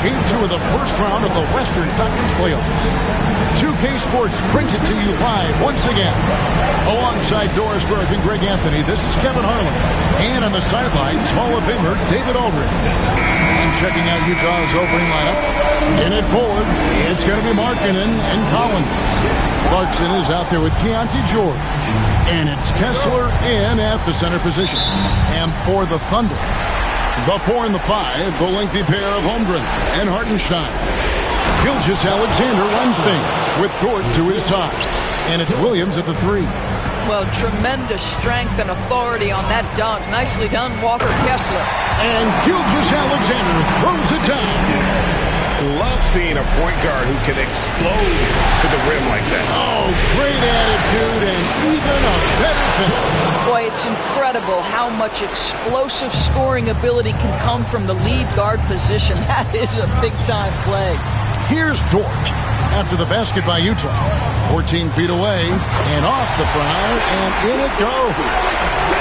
Game 2 of the first round of the Western Conference playoffs. 2K Sports brings it to you live once again. Alongside Doris Burke and Greg Anthony, this is Kevin Harlan. And on the sidelines, Hall of Famer David Aldridge. And checking out Utah's opening lineup. In it forward, it's going to be Markkanen and Collins. Clarkson is out there with Keontae George. And it's Kessler in at the center position. And for the Thunder, the 4 and the 5, the lengthy pair of Holmgren and Hartenstein. Gilgeous-Alexander runs things with Dort to his side. And it's Williams at the 3. Well, tremendous strength and authority on that dunk. Nicely done, Walker Kessler. And Gilgeous-Alexander throws it down. Love seeing a point guard who can explode to the rim like that. Oh, great attitude and even a better finish. Boy, it's incredible how much explosive scoring ability can come from the lead guard position. That is a big-time play. Here's Dort after the basket by Utah. 14 feet away and off the front, and in it goes.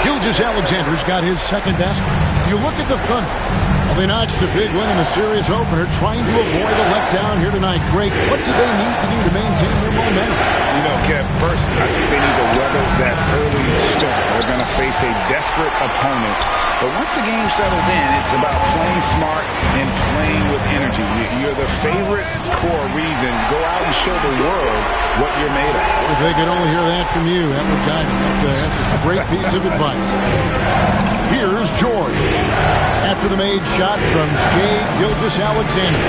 Gilgeous-Alexander's got his second basket. You look at the Thunder. Well, they notched a big win in the series opener, trying to avoid a letdown here tonight. Greg, what do they need to do to maintain their momentum? You know, Kev, first, I think they need to weather that early storm. They're going to face a desperate opponent. But once the game settles in, it's about playing smart and playing with energy. You're the favorite for a reason. Go out and show the world what you're made of. If they could only hear that from you, that would guide them. That's a great piece of advice. Here's George. After the made shot from Shai Gilgeous-Alexander.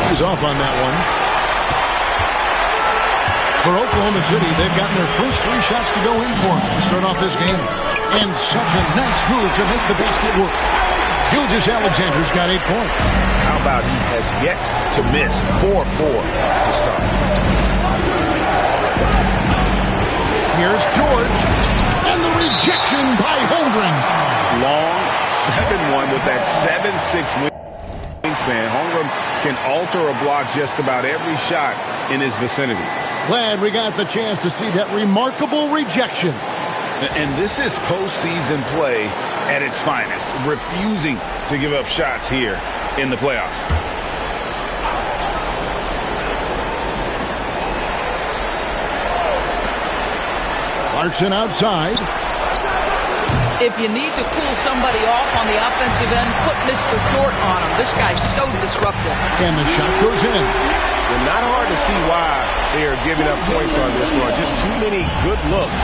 He's off on that one. For Oklahoma City, they've gotten their first 3 shots to go in for them to start off this game. And such a nice move to make the basket work. Gilgeous-Alexander's got 8 points. How about he has yet to miss 4-4 to start. Here's George. And the rejection by Holmgren. Long 7-1 with that 7'6" wingspan. Holmgren can alter a block just about every shot in his vicinity. Glad we got the chance to see that remarkable rejection. And this is postseason play at its finest, refusing to give up shots here in the playoffs. Clarkson outside. If you need to cool somebody off on the offensive end, put Mr. Dort on him. This guy's so disruptive. And the shot goes in. Well, not hard to see why they are giving up points on this run. Just too many good looks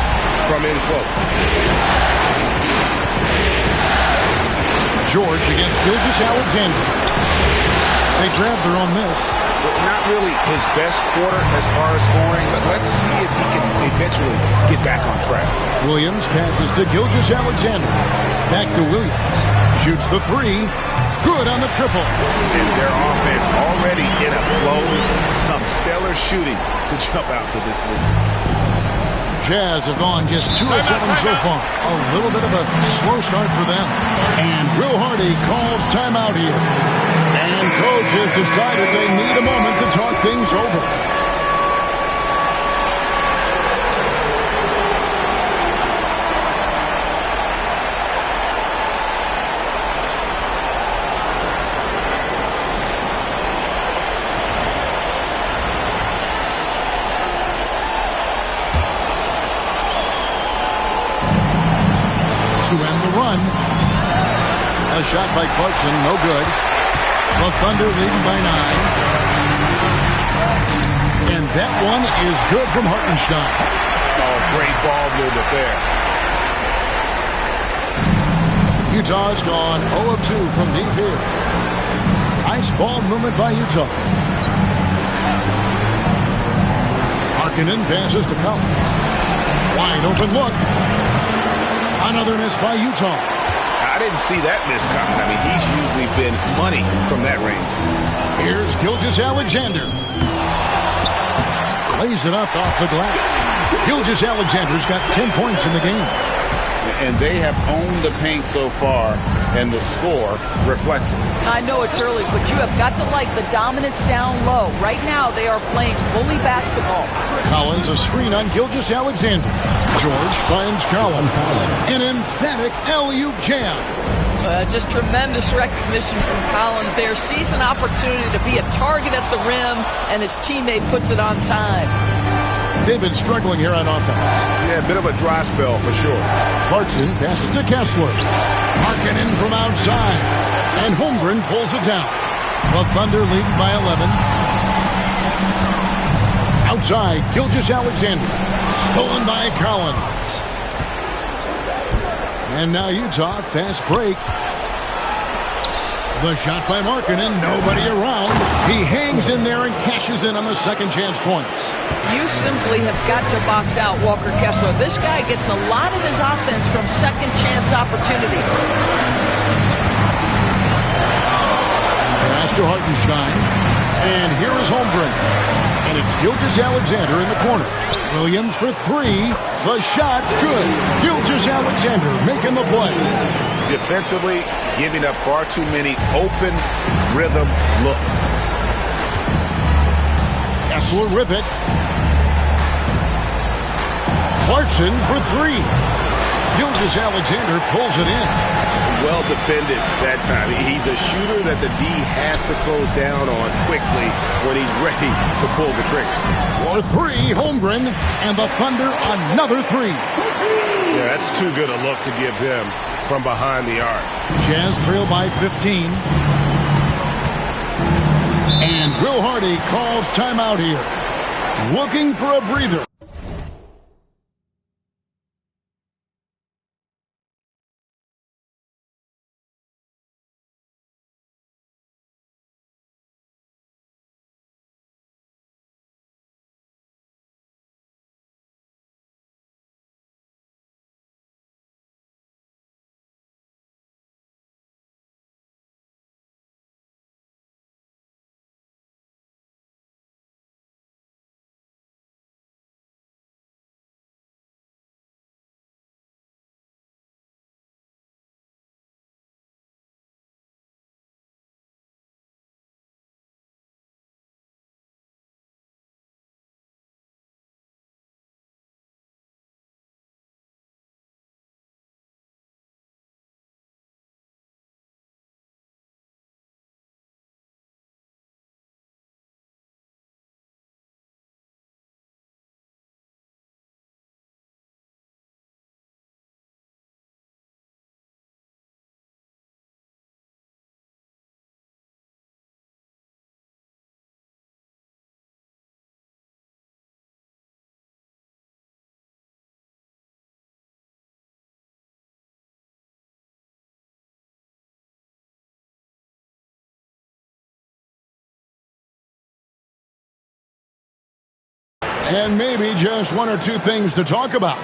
from in close. George against Gilgeous-Alexander. They grabbed their own miss. But not really his best quarter as far as scoring, but let's see if he can eventually get back on track. Williams passes to Gilgeous-Alexander. Back to Williams. Shoots the 3. Good on the triple. And their offense already in a flow. Some stellar shooting to jump out to this lead. Jazz have gone just 2 of 7 so far. A little bit of a slow start for them. And Will Hardy calls timeout here. And coach has decided they need a moment to talk things over. To end the run. A shot by Clarkson, no good. The Thunder leading by 9. And that one is good from Hartenstein. Oh, great ball movement there. Utah's gone 0 of 2 from deep here. Nice ball movement by Utah. Markkanen passes to Collins. Wide open look. Another miss by Utah. I didn't see that miss coming. I mean, he's usually been money from that range. Here's Gilgeous-Alexander. Lays it up off the glass. Gilgeous-Alexander's got 10 points in the game. And they have owned the paint so far, and the score reflects it. I know it's early, but you have got to like the dominance down low. Right now, they are playing bully basketball. Collins, a screen on Gilgeous-Alexander. George finds Collins. An emphatic LU jam. Just tremendous recognition from Collins there. Sees an opportunity to be a target at the rim, and his teammate puts it on time. They've been struggling here on offense. Yeah, a bit of a dry spell for sure. Clarkson passes to Kessler. Markkanen from outside. And Holmgren pulls it down. The Thunder lead by 11. Outside, Gilgeous-Alexander. Stolen by Collins. And now Utah, fast break. The shot by Markkanen, nobody around. He hangs in there and cashes in on the second chance points. You simply have got to box out Walker Kessler. This guy gets a lot of his offense from second chance opportunities. Pass to Hartenstein. And here is Holmgren. And it's Gilgeous-Alexander in the corner. Williams for three. The shot's good. Gilgeous-Alexander making the play. Defensively, giving up far too many open rhythm looks. Kessler with it. Clarkson for three. Gilgeous-Alexander pulls it in. Well defended that time. He's a shooter that the D has to close down on quickly when he's ready to pull the trigger. For three, Holmgren, and the Thunder another three. Yeah, that's too good a look to give him from behind the arc. Jazz trail by 15. And Will Hardy calls timeout here. Looking for a breather. And maybe just one or two things to talk about.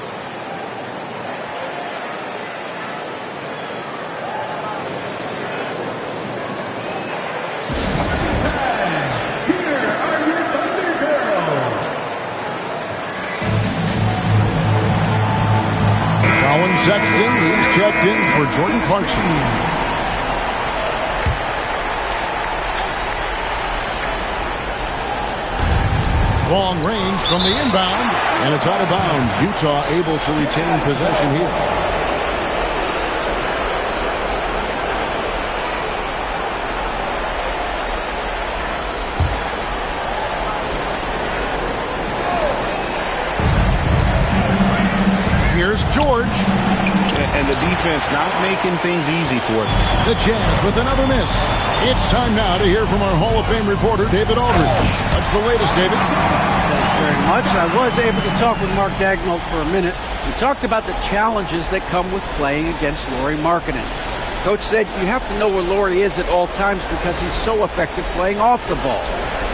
Here are your Thunder Girls. Colin Sexton, he's checked in for Jordan Clarkson. Long range from the inbound, and it's out of bounds. Utah able to retain possession here. Here's George. And the defense not making things easy for them. The Jazz with another miss. It's time now to hear from our Hall of Fame reporter, David Aldridge. What's the latest, David? Thanks very much. I was able to talk with Mark Daigneault for a minute. We talked about the challenges that come with playing against Lauri Markkanen. Coach said you have to know where Lauri is at all times because he's so effective playing off the ball.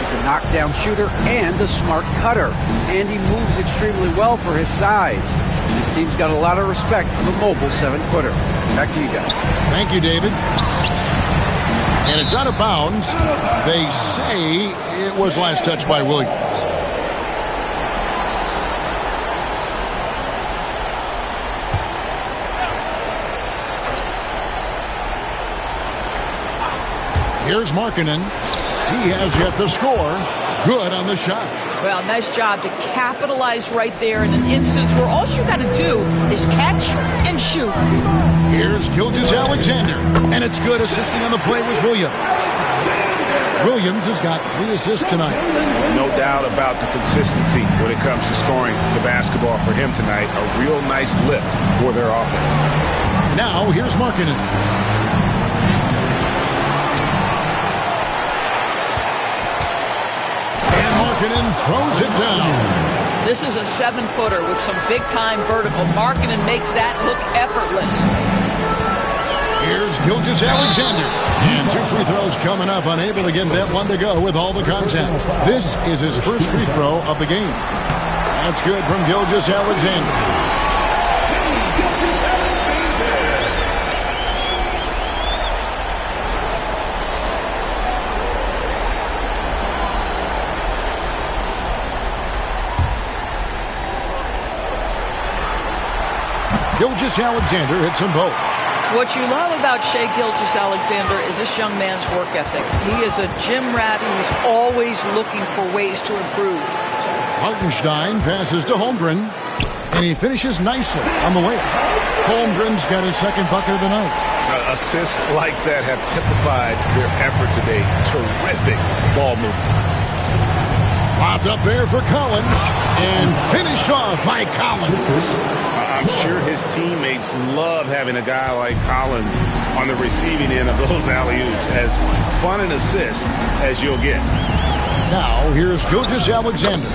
He's a knockdown shooter and a smart cutter. And he moves extremely well for his size. This team's got a lot of respect for the mobile 7-footer. Back to you guys. Thank you, David. And it's out of bounds. They say it was last touched by Williams. Here's Markkanen. He has yet to score. Good on the shot. Well, nice job to capitalize right there in an instance where all you got to do is catch and shoot. Here's Gilgeous-Alexander, and it's good. Assisting on the play was Williams. Williams has got 3 assists tonight. No doubt about the consistency when it comes to scoring the basketball for him tonight. A real nice lift for their offense. Now, here's Markkanen. And Markkanen throws it down. This is a 7-footer with some big-time vertical. Markkanen makes that look effortless. Here's Gilgeous-Alexander. And 2 free throws coming up. Unable to get that one to go with all the contact. This is his first free throw of the game. That's good from Gilgeous-Alexander. Gilgeous-Alexander hits them both. What you love about Shai Gilgeous-Alexander is this young man's work ethic. He is a gym rat who's always looking for ways to improve. Hartenstein passes to Holmgren, and he finishes nicely on the way. Holmgren's got his second bucket of the night. Assists like that have typified their effort today. Terrific ball movement. Lobbed up there for Collins, and finished off by Collins. I'm sure his teammates love having a guy like Collins on the receiving end of those alley-oops. As fun an assist as you'll get. Now, here's Gilgeous-Alexander.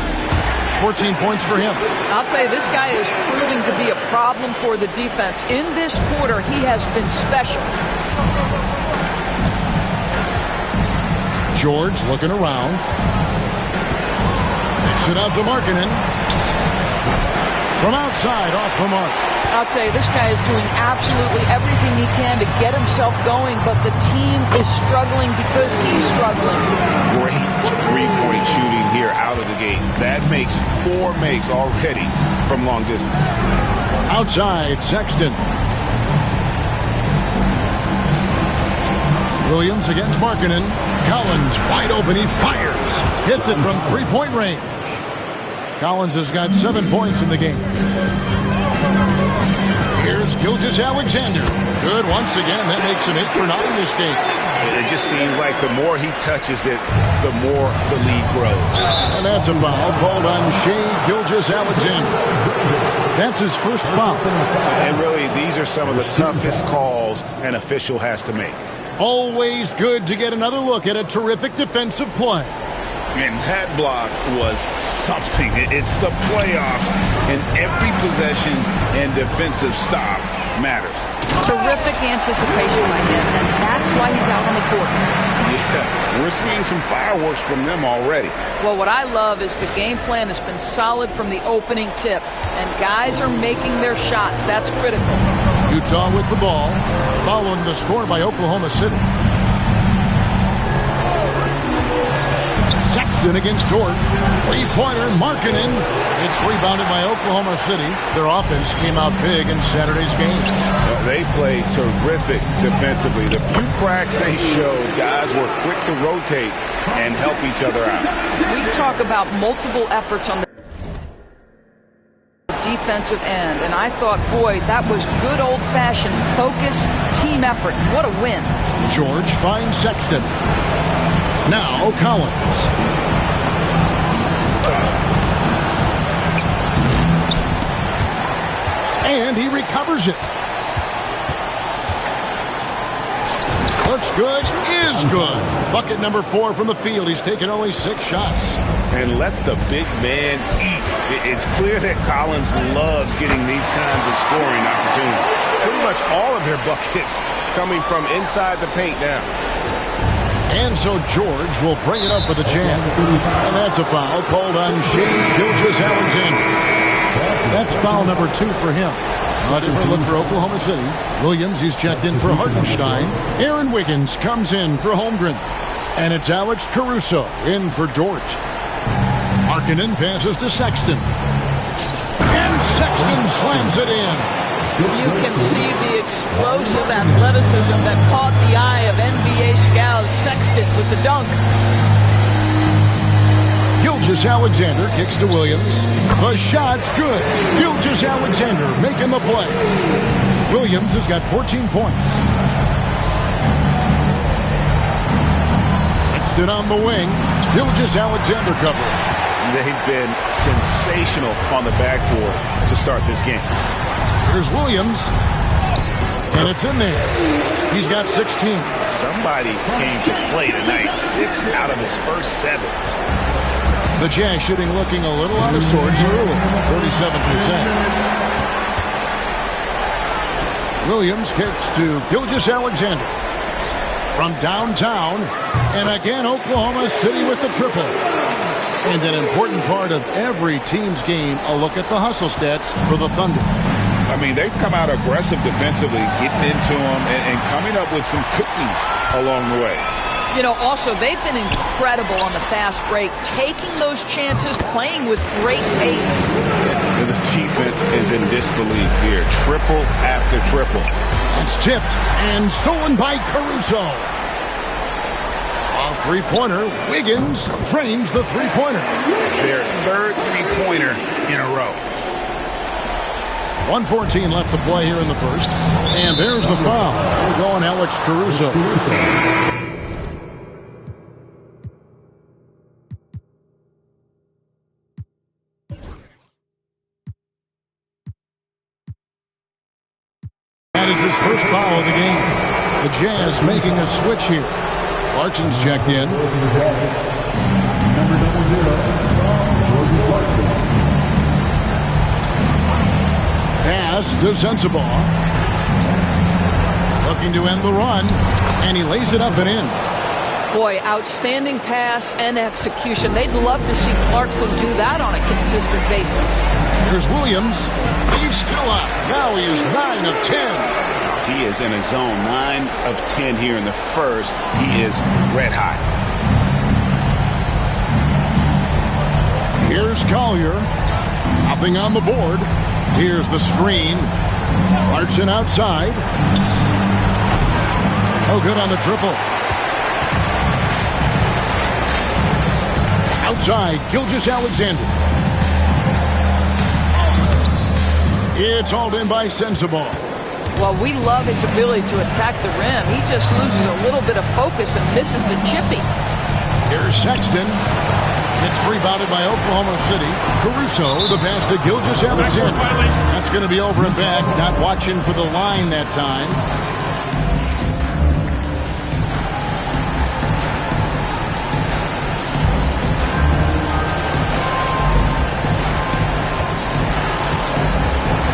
14 points for him. I'll tell you, this guy is proving to be a problem for the defense. In this quarter, he has been special. George looking around. Kicks it out to Markkanen. From outside, off the mark. I'll tell you, this guy is doing absolutely everything he can to get himself going, but the team is struggling because he's struggling. Great three-point shooting here out of the gate. That makes 4 makes already from long distance. Outside, Sexton. Williams against Markkanen. Collins wide open. He fires. Hits it from 3-point range. Collins has got 7 points in the game. Here's Gilgeous-Alexander. Good once again. That makes him 8 for 9 this game. It just seems like the more he touches it, the more the lead grows. And that's a foul called on Shai Gilgeous-Alexander. That's his first foul. And really, these are some of the toughest calls an official has to make. Always good to get another look at a terrific defensive play. And that block was something. It's the playoffs, and every possession and defensive stop matters. Terrific anticipation by him, and that's why he's out on the court. Yeah, we're seeing some fireworks from them already. Well, what I love is the game plan has been solid from the opening tip, and guys are making their shots. That's critical. Utah with the ball, following the score by Oklahoma City. Sexton against Dort. Three-pointer, Markkanen. It's rebounded by Oklahoma City. Their offense came out big in Saturday's game. They played terrific defensively. The few cracks they showed, guys were quick to rotate and help each other out. We talk about multiple efforts on the defensive end, and I thought, boy, that was good old-fashioned focus, team effort. What a win. George finds Sexton. Now Collins. And he recovers it. Looks good, is good. Bucket number 4 from the field. He's taken only 6 shots. And let the big man eat. It's clear that Collins loves getting these kinds of scoring opportunities. Pretty much all of their buckets coming from inside the paint now. And so George will bring it up for the jam. And that's a foul called on Shai Gilgeous-Alexander. That's foul number 2 for him. A different look for Oklahoma City. Williams, he's checked in for Hartenstein. Aaron Wiggins comes in for Holmgren. And it's Alex Caruso in for George. Markkanen passes to Sexton. And Sexton slams it in. You can see the explosive athleticism that caught the eye of NBA scout Sexton with the dunk. Gilgeous-Alexander kicks to Williams. The shot's good. Gilgeous-Alexander making the play. Williams has got 14 points. Sexton on the wing. Gilgeous-Alexander covering. They've been sensational on the backboard to start this game. Here's Williams. And it's in there. He's got 16. Somebody came to play tonight. 6 out of his first 7. The Jazz shooting looking a little out of sorts early, 37%. Williams kicks to Gilgeous-Alexander from downtown, and again Oklahoma City with the triple. And an important part of every team's game, a look at the hustle stats for the Thunder. I mean, they've come out aggressive defensively, getting into them and coming up with some cookies along the way. You know, also, they've been incredible on the fast break, taking those chances, playing with great pace. And the defense is in disbelief here. Triple after triple. It's tipped and stolen by Caruso. A three-pointer. Wiggins drains the three-pointer. Their third three-pointer in a row. 1:14 left to play here in the first. And there's the foul. We're going Alex Caruso. That is his first foul of the game. The Jazz making a switch here. Clarkson's checked in. Number 0, Jordan Clarkson. Pass to Sensabaugh. Looking to end the run. And he lays it up and in. Boy, outstanding pass and execution. They'd love to see Clarkson do that on a consistent basis. Here's Williams. He's still up. Now he is 9 of 10. He is in a zone. 9 of 10 here in the first. He is red hot. Here's Collier. Nothing on the board. Here's the screen. Clarkson outside. Oh, good on the triple. Outside, Gilgeous-Alexander. It's hauled in by Sensabaugh. Well, we love his ability to attack the rim. He just loses a little bit of focus and misses the chippy. Here's Sexton. It's rebounded by Oklahoma City. Caruso, the pass to Gilgeous-Alexander. That's going to be over and back. Not watching for the line that time.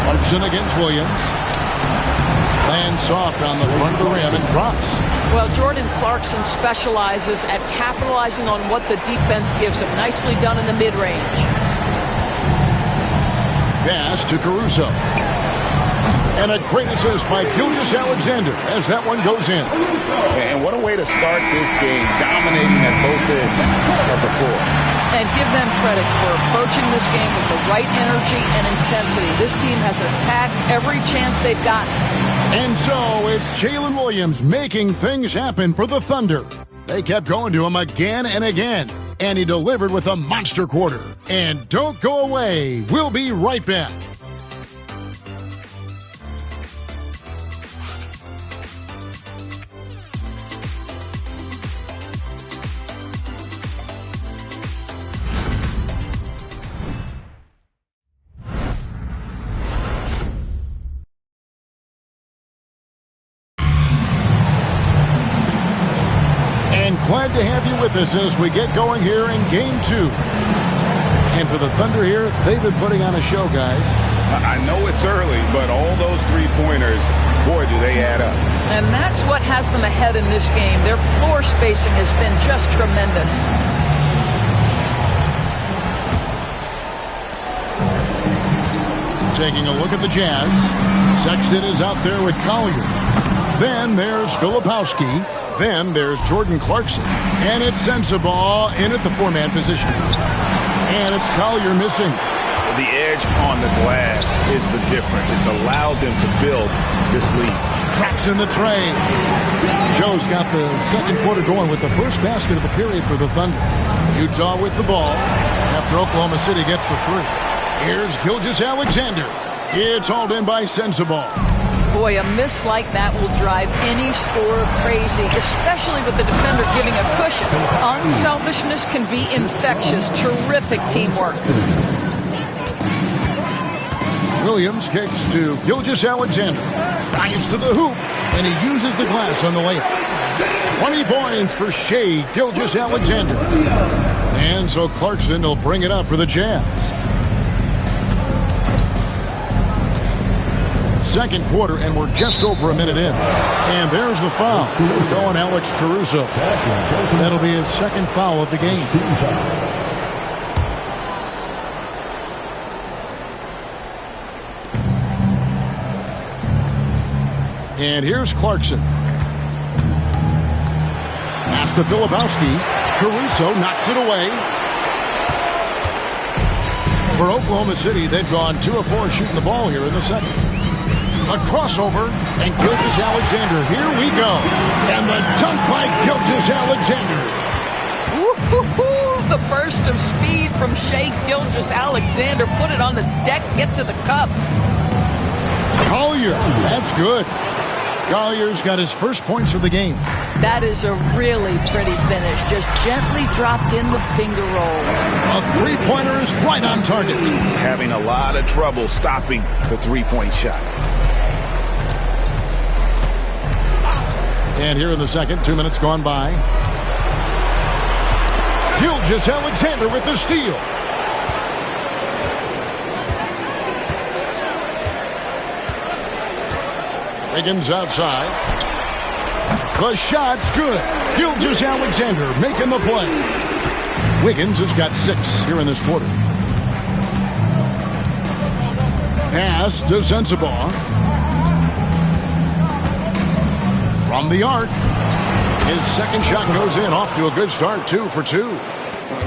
Clarkson against Williams. Lands soft on the front of the rim and drops. Well, Jordan Clarkson specializes at capitalizing on what the defense gives him. Nicely done in the mid-range. Pass to Caruso. And a great assist by Gilgeous-Alexander as that one goes in. And what a way to start this game, dominating at both ends of the floor. And give them credit for approaching this game with the right energy and intensity. This team has attacked every chance they've gotten. And so it's Jalen Williams making things happen for the Thunder. They kept going to him again and again. And he delivered with a monster quarter. And don't go away. We'll be right back. Glad to have you with us as we get going here in Game 2. And for the Thunder here, they've been putting on a show, guys. I know it's early, but all those three-pointers, boy, do they add up. And that's what has them ahead in this game. Their floor spacing has been just tremendous. Taking a look at the Jazz. Sexton is out there with Collier. Then there's Filipowski. Then there's Jordan Clarkson. And it's Sensabaugh in at the four-man position. And it's Collier missing. The edge on the glass is the difference. It's allowed them to build this lead. Traps in the tray. Joe's got the second quarter going with the first basket of the period for the Thunder. Utah with the ball after Oklahoma City gets the three. Here's Gilgeous-Alexander. It's hauled in by Sensabaugh. Boy, a miss like that will drive any scorer crazy, especially with the defender giving a cushion. Unselfishness can be infectious. Terrific teamwork. Williams kicks to Gilgeous-Alexander. Drives to the hoop, and he uses the glass on the layup. 20 points for Shai Gilgeous-Alexander. And so Clarkson will bring it up for the Jazz. Second quarter, and we're just over a minute in. And there's the foul. Going Alex Caruso. That'll be his second foul of the game. And here's Clarkson. Pass to Filipowski. Caruso knocks it away. For Oklahoma City, they've gone 2 of 4 shooting the ball here in the second. A crossover, and Gilgeous-Alexander. Here we go. And the dunk by Gilgeous-Alexander. The burst of speed from Shai Gilgeous-Alexander. Put it on the deck, get to the cup. Collier, that's good. Collier's got his first points of the game. That is a really pretty finish. Just gently dropped in the finger roll. A three-pointer is right on target. Having a lot of trouble stopping the three-point shot. And here in the second, 2 minutes gone by. Gilgeous-Alexander with the steal. Wiggins outside. The shot's good. Gilgeous-Alexander making the play. Wiggins has got 6 here in this quarter. Pass to Sensabaugh. From the arc. His second shot goes in. Off to a good start. 2 for 2.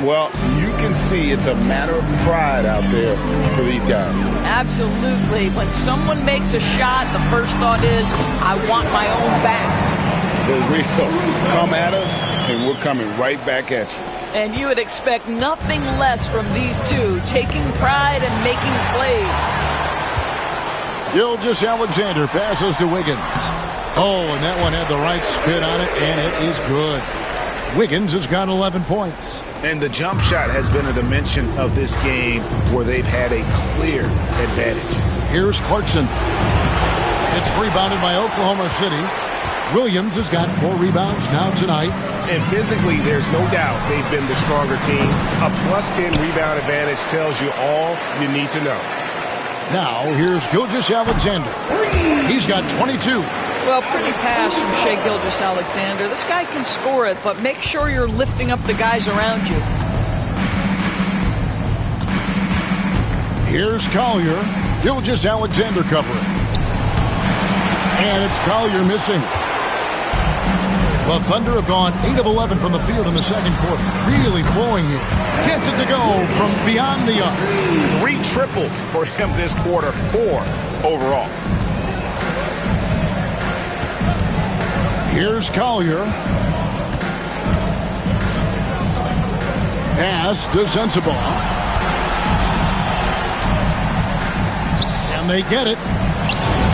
Well, you can see it's a matter of pride out there for these guys. Absolutely. When someone makes a shot, the first thought is, I want my own back. The real come at us, and we're coming right back at you. And you would expect nothing less from these two, taking pride and making plays. Gilgeous-Alexander passes to Wiggins. Oh, and that one had the right spin on it, and it is good. Wiggins has got 11 points. And the jump shot has been a dimension of this game where they've had a clear advantage. Here's Clarkson. It's rebounded by Oklahoma City. Williams has got 4 rebounds now tonight. And physically, there's no doubt they've been the stronger team. A +10 rebound advantage tells you all you need to know. Now, here's Gilgeous-Alexander. He's got 22. Well, pretty pass from Shai Gilgeous-Alexander. This guy can score it, but make sure you're lifting up the guys around you. Here's Collier. Gilgeous-Alexander covering. And it's Collier missing. The Thunder have gone 8 of 11 from the field in the second quarter. Really flowing here. Gets it to go from beyond the arc. 3 triples for him this quarter, 4 overall. Here's Collier. Pass to Sensabaugh. And they get it.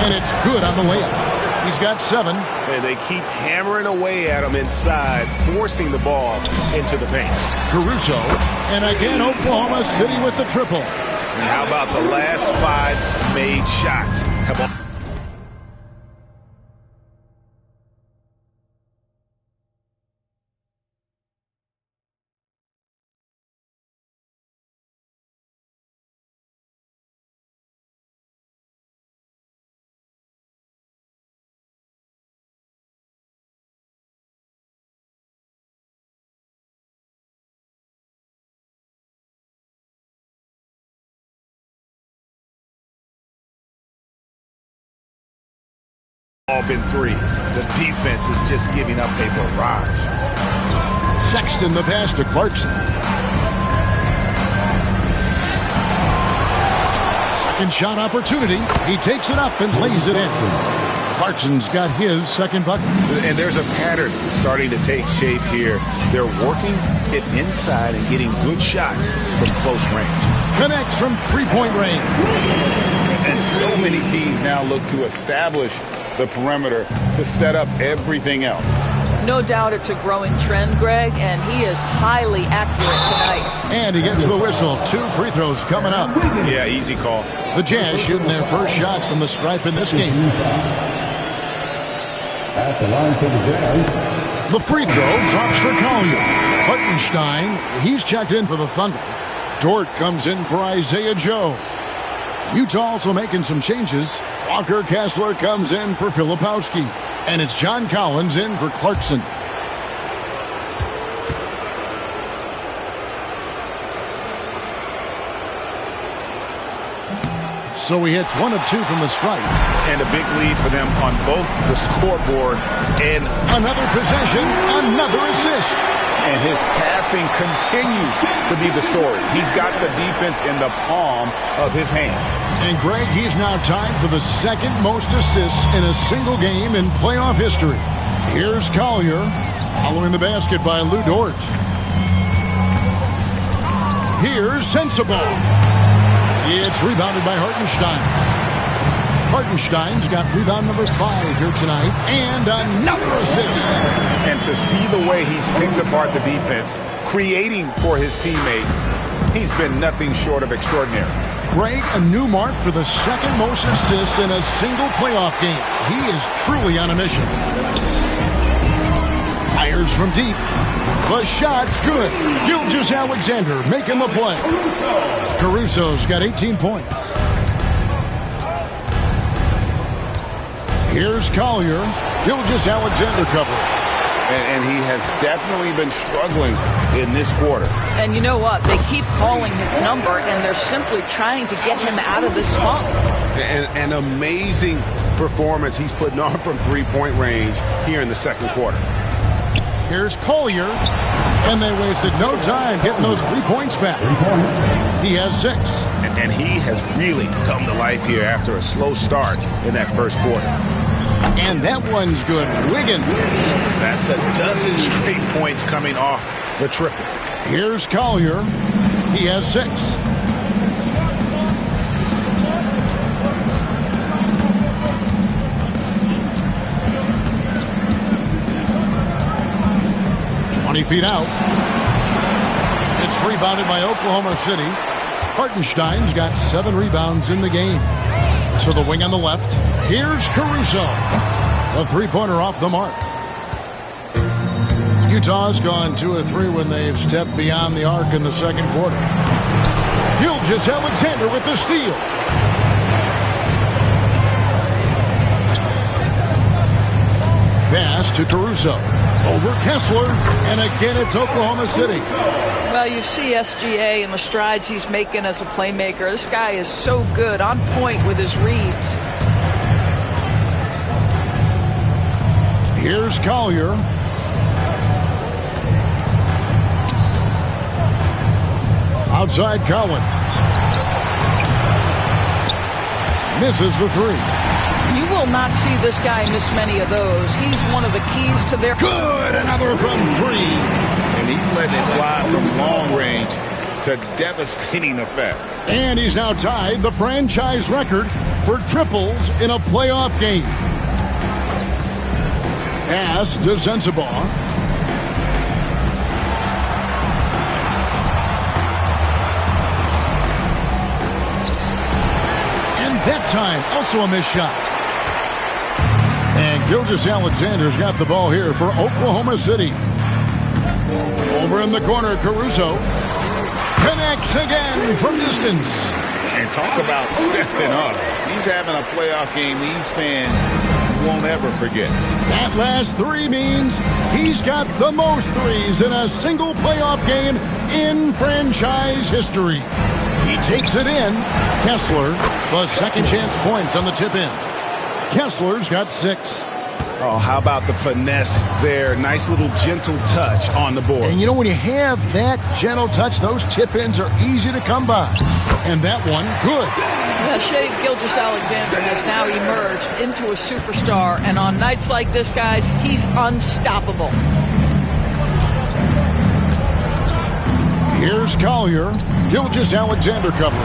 And it's good on the layup. He's got 7. And they keep hammering away at him inside, forcing the ball into the paint. Caruso. And again, Oklahoma City with the triple. And how about the last 5 made shots? How about all been threes. The defense is just giving up a barrage. Sexton the pass to Clarkson. Second shot opportunity. He takes it up and lays it in. Clarkson's got his second bucket. And there's a pattern starting to take shape here. They're working it inside and getting good shots from close range. Connects from three-point range. And so many teams now look to establish the perimeter to set up everything else. No doubt it's a growing trend, Greg, and he is highly accurate tonight. And he gets the whistle. 2 free throws coming up. Yeah, easy call. The Jazz shooting their first shots from the stripe in this game. At the line for the Jazz. The free throw drops for Collier. Hartenstein, he's checked in for the Thunder. Dort comes in for Isaiah Joe. Utah also making some changes. Walker Kessler comes in for Filipowski. And it's John Collins in for Clarkson. So he hits 1 of 2 from the stripe. And a big lead for them on both the scoreboard and another possession, another assist. And his passing continues to be the story. He's got the defense in the palm of his hand. And Greg, he's now tied for the second most assists in a single game in playoff history. Here's Collier, following the basket by Lou Dort. Here's Sensabaugh. It's rebounded by Hartenstein. Hartenstein's got rebound number 5 here tonight, and another assist. And to see the way he's picked apart the defense, creating for his teammates, he's been nothing short of extraordinary. Greg, a new mark for the second most assists in a single playoff game. He is truly on a mission. Fires from deep. The shot's good. Gilgeous-Alexander making the play. Caruso's got 18 points. Here's Collier. Gilgeous-Alexander covering. And he has definitely been struggling in this quarter. And you know what? They keep calling his number, and they're simply trying to get him out of this funk. An amazing performance he's putting on from three-point range here in the second quarter. Here's Collier, and they wasted no time getting those 3 points back. He has 6. And he has really come to life here after a slow start in that first quarter. And that one's good. Wiggins. That's a dozen straight points coming off the triple. Here's Collier. He has 6. Feet out. It's rebounded by Oklahoma City. Hartenstein's got 7 rebounds in the game. To the wing on the left. Here's Caruso. A 3-pointer off the mark. Utah's gone 2 of 3 when they've stepped beyond the arc in the second quarter. Gilgeous-Alexander with the steal. Pass to Caruso. Over Kessler, and again it's Oklahoma City. Well, you see SGA and the strides he's making as a playmaker. This guy is so good, on point with his reads. Here's Collier. Outside Collins. Misses the 3. You will not see this guy miss many of those. He's one of the keys to their... Good! Another from 3. And he's letting it fly from long range to devastating effect. And he's now tied the franchise record for triples in a playoff game. Pass to Sensabaugh. And that time, also a missed shot. And Gilgeous-Alexander's got the ball here for Oklahoma City. Over in the corner, Caruso connects again from distance. And talk about stepping up. He's having a playoff game these fans won't ever forget. That last 3 means he's got the most threes in a single playoff game in franchise history. He takes it in. Kessler, the second chance points on the tip in. Kessler's got 6. Oh, how about the finesse there? Nice little gentle touch on the board. And you know, when you have that gentle touch, those chip-ins are easy to come by. And that one, good. Shai Gilgeous-Alexander has now emerged into a superstar, and on nights like this, guys, he's unstoppable. Here's Collier. Gilgeous-Alexander covering.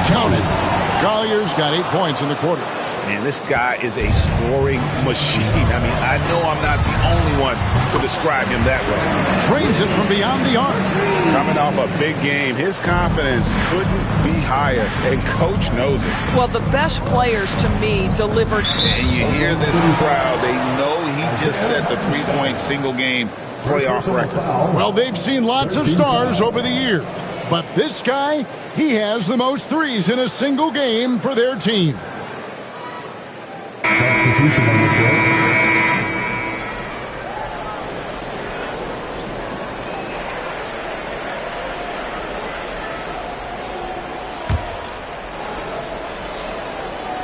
Count it. Collier's got 8 points in the quarter. Man, this guy is a scoring machine. I mean, I know I'm not the only one to describe him that way. Trains it from beyond the arc. Coming off a big game, his confidence couldn't be higher, and Coach knows it. Well, the best players, to me, delivered. And you hear this crowd. They know he just set the three-point single-game playoff record. Well, they've seen lots of stars over the years. But this guy, he has the most threes in a single game for their team.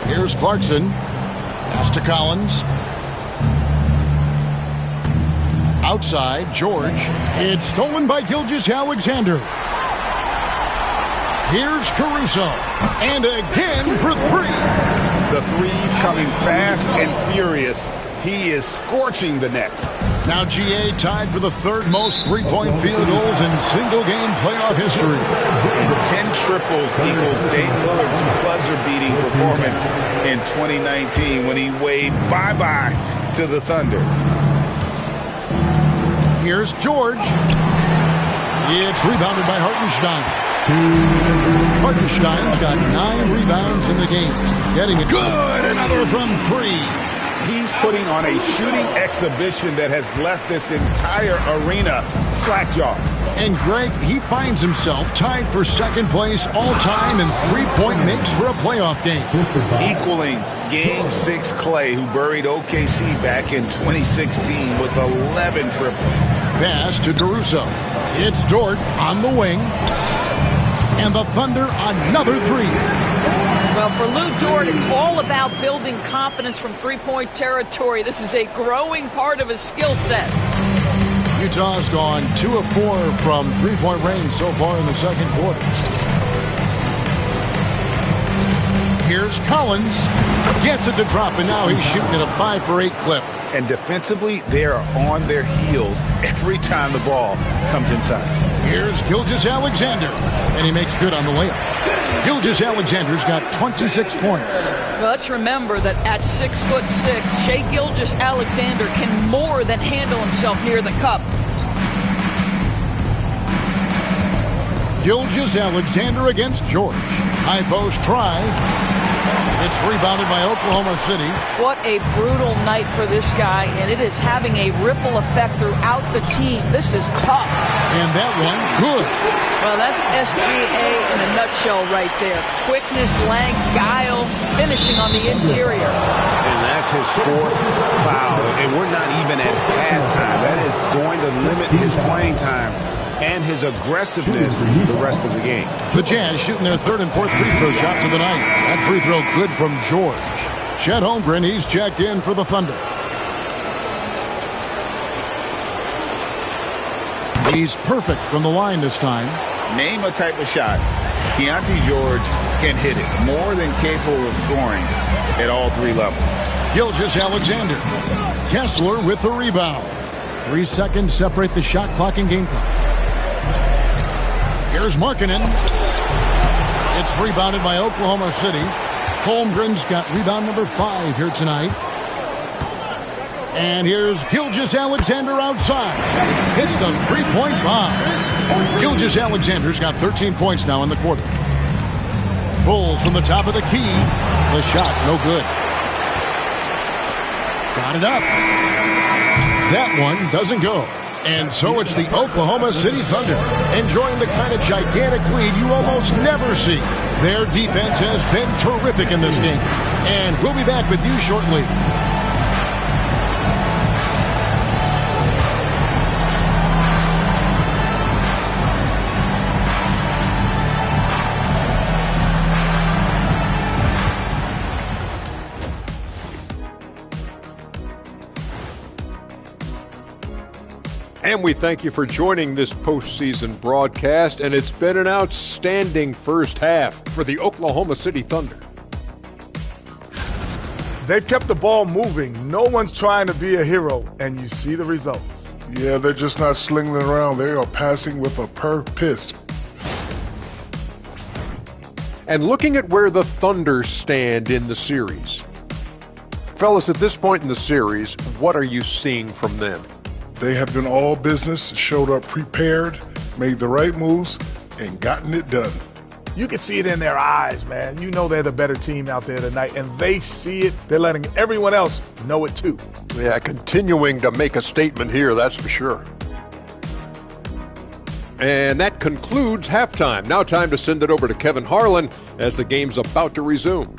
Here's Clarkson. Pass to Collins. Outside, George. It's stolen by Gilgeous-Alexander. Here's Caruso. And again for three. The threes coming fast and furious. He is scorching the nets. Now GA tied for the third most three-point field goals in single-game playoff history. And 10 triples equals Dame Lillard's buzzer-beating performance in 2019 when he waved bye-bye to the Thunder. Here's George. It's rebounded by Hartenstein. Hartenstein's got 9 rebounds in the game. Getting it good. Another from three. He's putting on a shooting exhibition that has left this entire arena slack-jawed. And Greg, he finds himself tied for second place all-time in three-point makes for a playoff game. Equaling Game 6 Clay, who buried OKC back in 2016 with 11 triples. Pass to Caruso. It's Dort on the wing. And the Thunder another three. Well, for Lou Dort, it's all about building confidence from three-point territory. This is a growing part of his skill set. Utah's gone 2 of 4 from three-point range so far in the second quarter. Here's Collins. Gets it to drop, and now he's shooting at a 5 for 8 clip. And defensively, they are on their heels every time the ball comes inside. Here's Gilgeous-Alexander, and he makes good on the layup. Gilgeous-Alexander's got 26 points. Well, let's remember that at 6'6", Shai Gilgeous-Alexander can more than handle himself near the cup. Gilgeous-Alexander against George. High post try. It's rebounded by Oklahoma City. What a brutal night for this guy, and it is having a ripple effect throughout the team. This is tough. And that one, good. Well, that's SGA in a nutshell right there. Quickness, length, guile, finishing on the interior. And that's his 4th foul, and we're not even at halftime. That is going to limit his playing time and his aggressiveness the rest of the game. The Jazz shooting their 3rd and 4th free throw shots of the night. That free throw good from George. Chet Holmgren, he's checked in for the Thunder. He's perfect from the line this time. Name a type of shot Keontae George can hit it. More than capable of scoring at all 3 levels. Gilgeous-Alexander. Kessler with the rebound. 3 seconds separate the shot clock and game clock. Here's Markkanen. It's rebounded by Oklahoma City. Holmgren's got rebound number 5 here tonight. And here's Gilgeous-Alexander outside. Hits the three-point bomb. Gilgeous-Alexander's got 13 points now in the quarter. Pulls from the top of the key. The shot, no good. Got it up. That one doesn't go. And so it's the Oklahoma City Thunder enjoying the kind of gigantic lead you almost never see. Their defense has been terrific in this game. And we'll be back with you shortly. And we thank you for joining this postseason broadcast, and it's been an outstanding first half for the Oklahoma City Thunder. They've kept the ball moving. No one's trying to be a hero, and you see the results. Yeah, they're just not slinging it around. They are passing with a purpose. And looking at where the Thunder stand in the series. Fellas, at this point in the series, what are you seeing from them? They have been all business, showed up prepared, made the right moves, and gotten it done. You can see it in their eyes, man. You know they're the better team out there tonight, and they see it. They're letting everyone else know it too. Yeah, continuing to make a statement here, that's for sure. And that concludes halftime. Now time to send it over to Kevin Harlan as the game's about to resume.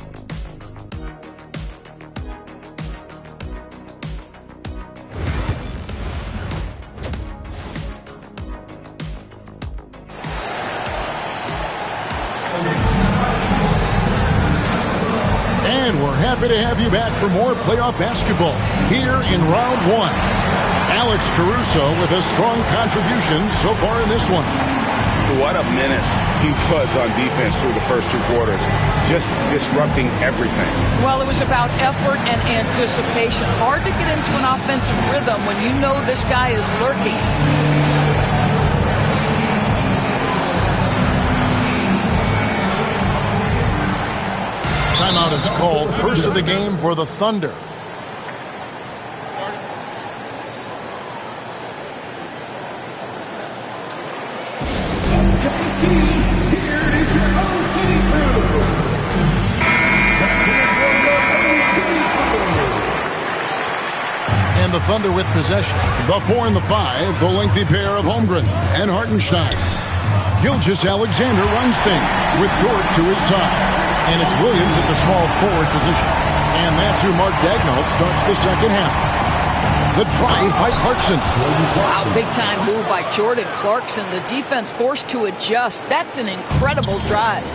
And we're happy to have you back for more playoff basketball here in round one. Alex Caruso with a strong contribution so far in this one. What a menace he was on defense through the first two quarters, just disrupting everything. Well, it was about effort and anticipation. Hard to get into an offensive rhythm when you know this guy is lurking. Timeout is called. First of the game for the Thunder. And the Thunder with possession. The 4 and the 5, the lengthy pair of Holmgren and Hartenstein. Gilgeous-Alexander runs things with Dort to his side. And it's Williams at the small forward position. And that's who Mark Daigneault starts the second half. The drive by Clarkson. Wow, big-time move by Jordan Clarkson. The defense forced to adjust. That's an incredible drive.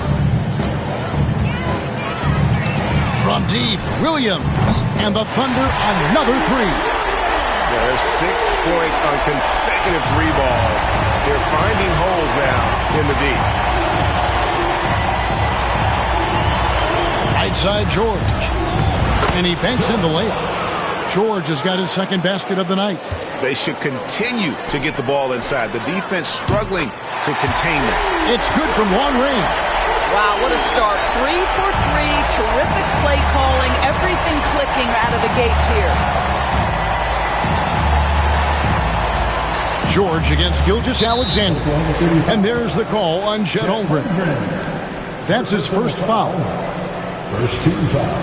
From deep, Williams. And the Thunder another three. There's 6 points on consecutive 3 balls. They're finding holes now in the deep. Right side, George. And he banks in the layup. George has got his second basket of the night. They should continue to get the ball inside. The defense struggling to contain them. It's good from long range. Wow, what a start. 3 for 3. Terrific play calling. Everything clicking out of the gates here. George against Gilgeous-Alexander. And there's the call on Chet Holmgren. That's his first foul. First team foul.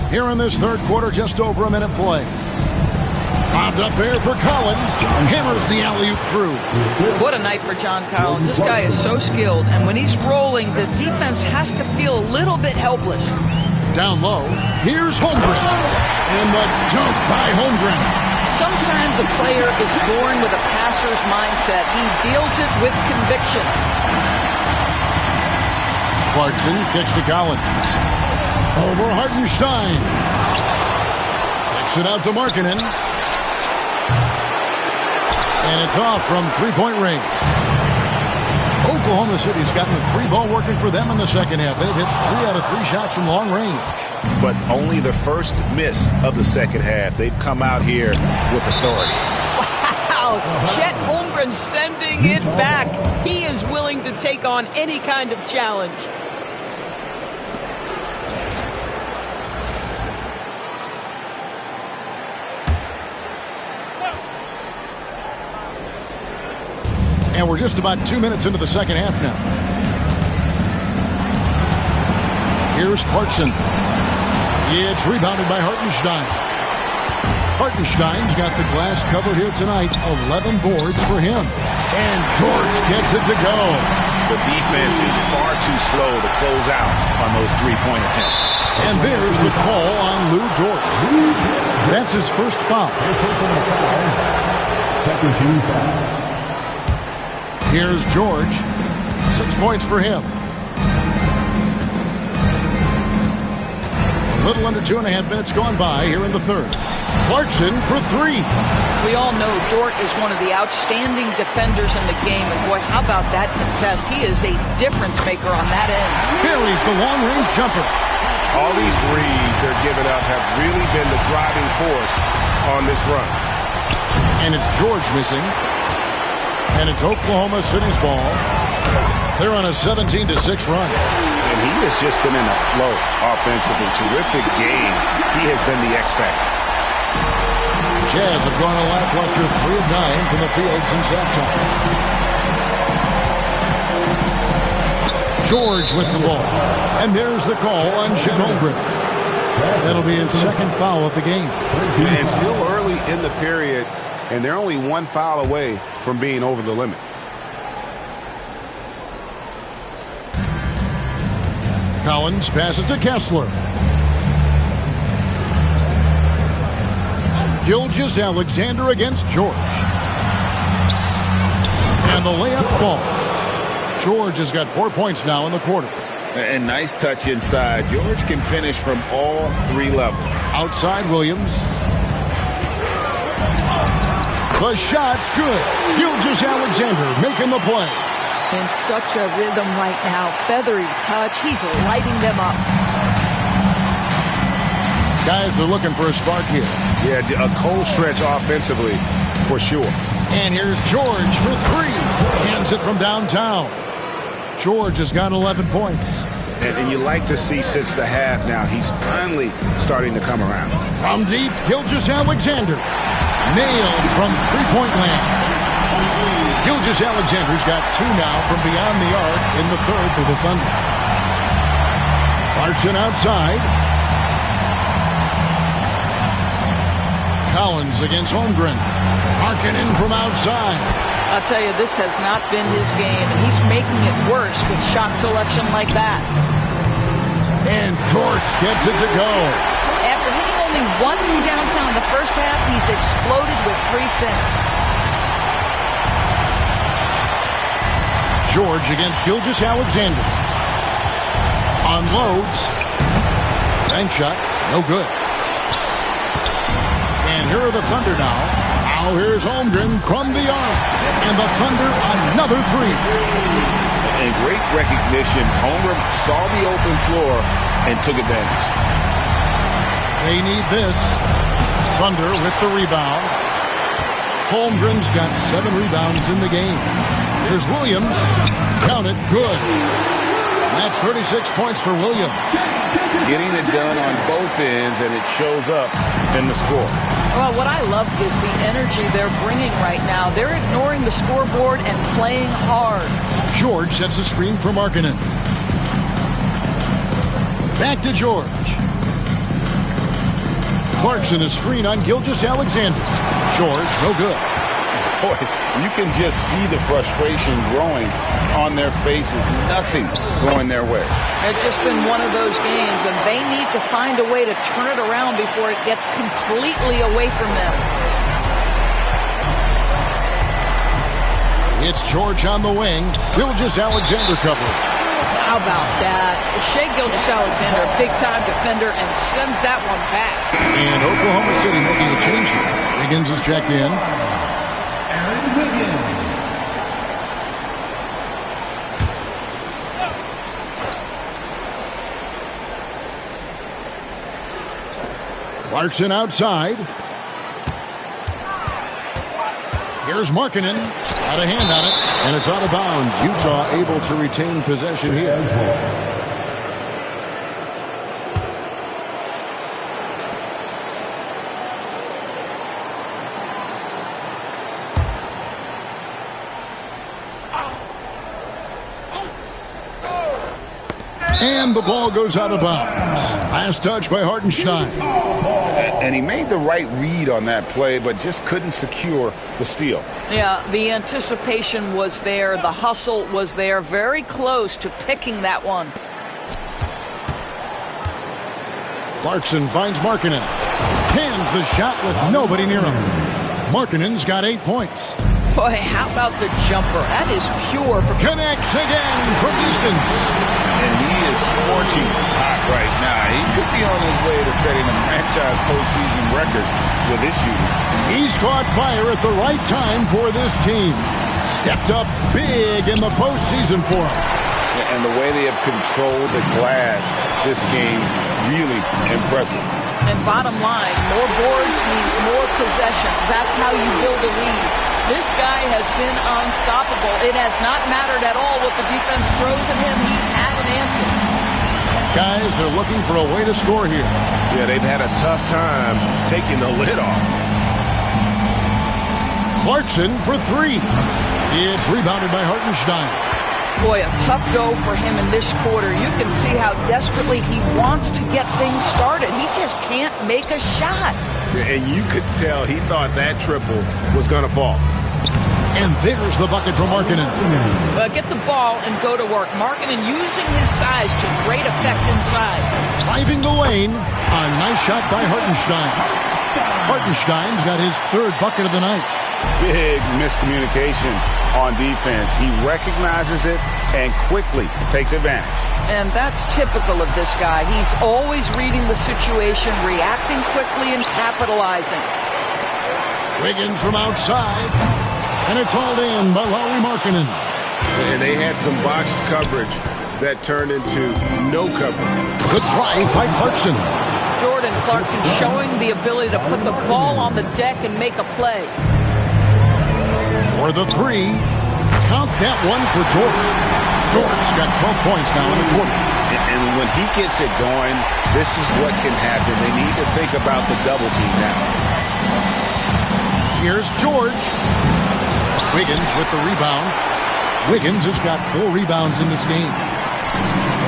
Here in this third quarter, just over a minute play. Bobbed up there for Collins. Hammers the alley-oop through. What a night for John Collins. This guy is so skilled, and when he's rolling, the defense has to feel a little bit helpless. Down low, here's Holmgren. And the jump by Holmgren. Sometimes a player is born with a passer's mindset. He deals it with conviction. Clarkson kicks to Collins. Over Hartenstein. Kicks it out to Markkanen. And it's off from three-point range. Oklahoma City's gotten the 3-ball working for them in the second half. They've hit 3 out of 3 shots from long range. But only the first miss of the second half. They've come out here with authority. Wow! Chet Holmgren sending it back. He is willing to take on any kind of challenge. And we're just about 2 minutes into the second half now. Here's Clarkson. It's rebounded by Hartenstein. Hartenstein's got the glass covered here tonight. 11 boards for him. And George gets it to go. The defense is far too slow to close out on those 3-point attempts. And there's the call on Lou Dort. That's his first foul. Second team foul. Here's George. 6 points for him. Little under 2.5 minutes gone by here in the third. Clarkson for three. We all know Dort is one of the outstanding defenders in the game. And boy, how about that contest? He is a difference maker on that end. Buries the long-range jumper. All these threes they're giving up have really been the driving force on this run. And it's George missing. And it's Oklahoma City's ball. They're on a 17-6 run. And he has just been in a flow offensively. Terrific game. He has been the X factor. Jazz have gone a lackluster 3 of 9 from the field since halftime. George with the ball. And there's the call on Chet Holmgren. That'll be his second foul of the game. And still early in the period, and they're only one foul away from being over the limit. Collins passes to Kessler. Gilgeous-Alexander against George. And the layup falls. George has got 4 points now in the quarter. And nice touch inside. George can finish from all 3 levels. Outside Williams. The shot's good. Gilgeous-Alexander making the play. In such a rhythm right now. Feathery touch. He's lighting them up. Guys are looking for a spark here. Yeah, a cold stretch offensively for sure. And here's George for three. Hands it from downtown. George has got 11 points. And you like to see since the half now, he's finally starting to come around. From deep, Gilgeous-Alexander. Nailed from three-point land. Gilgeous-Alexander's got 2 now from beyond the arc in the third for the Thunder. Clarkson outside. Collins against Holmgren. Markkanen from outside. I'll tell you, this has not been his game, and he's making it worse with shot selection like that. And Dort gets it to go. After hitting only 1 from downtown in the first half, he's exploded with 3 since. George against Gilgeous-Alexander. Unloads. Bank shot, no good. And here are the Thunder now. Now here's Holmgren from the arc. And the Thunder another 3. And great recognition. Holmgren saw the open floor and took advantage. They need this. Thunder with the rebound. Holmgren's got 7 rebounds in the game. Here's Williams. Count it, good. That's 36 points for Williams. Getting it done on both ends, and it shows up in the score. Well, what I love is the energy they're bringing right now. They're ignoring the scoreboard and playing hard. George sets a screen for Markkanen. Back to George. Clarkson a screen on Gilgeous-Alexander. George, no good. Boy, you can just see the frustration growing on their faces. Nothing going their way. It's just been one of those games, and they need to find a way to turn it around before it gets completely away from them. It's George on the wing. Gilgeous-Alexander covering. How about that? Shai Gilgeous-Alexander, a big-time defender, and sends that one back. And Oklahoma City making a change here. Higgins is checked in. Clarkson outside. Here's Markkanen. Got a hand on it, and it's out of bounds. Utah able to retain possession here. And the ball goes out of bounds. Last touch by Hartenstein. And he made the right read on that play, but just couldn't secure the steal. Yeah, the anticipation was there. The hustle was there. Very close to picking that one. Clarkson finds Markkanen. Hands the shot with nobody near him. Markkanen's got 8 points. Boy, how about the jumper? That is pure. Connects again from distance. And he is scorching hot right now. He could be on his way to setting a franchise postseason record with his shooting. He's caught fire at the right time for this team. Stepped up big in the postseason for him. And the way they have controlled the glass this game, really impressive. And bottom line, more boards means more possessions. That's how you build a lead. This guy has been unstoppable. It has not mattered at all what the defense throws at him. He's had an answer. Guys, they're looking for a way to score here. Yeah, they've had a tough time taking the lid off. Clarkson for 3. It's rebounded by Hartenstein. Boy, a tough go for him in this quarter. You can see how desperately he wants to get things started. He just can't make a shot. And you could tell he thought that triple was going to fall. And there's the bucket for Markkanen. Get the ball and go to work. Markkanen using his size to great effect inside. Driving the lane. A nice shot by Hartenstein. Hartenstein's got his 3rd bucket of the night. Big miscommunication on defense. He recognizes it and quickly takes advantage. And that's typical of this guy. He's always reading the situation, reacting quickly, and capitalizing. Wiggins from outside. And it's hauled in by Lauri Markkanen. And they had some botched coverage that turned into no coverage. Good drive by Clarkson. Jordan Clarkson showing the ability to put the ball on the deck and make a play. For the 3. Count that one for Dort. Dort's got 12 points now in the quarter. And when he gets it going, this is what can happen. They need to think about the double team now. Here's George. Wiggins with the rebound. Wiggins has got 4 rebounds in this game.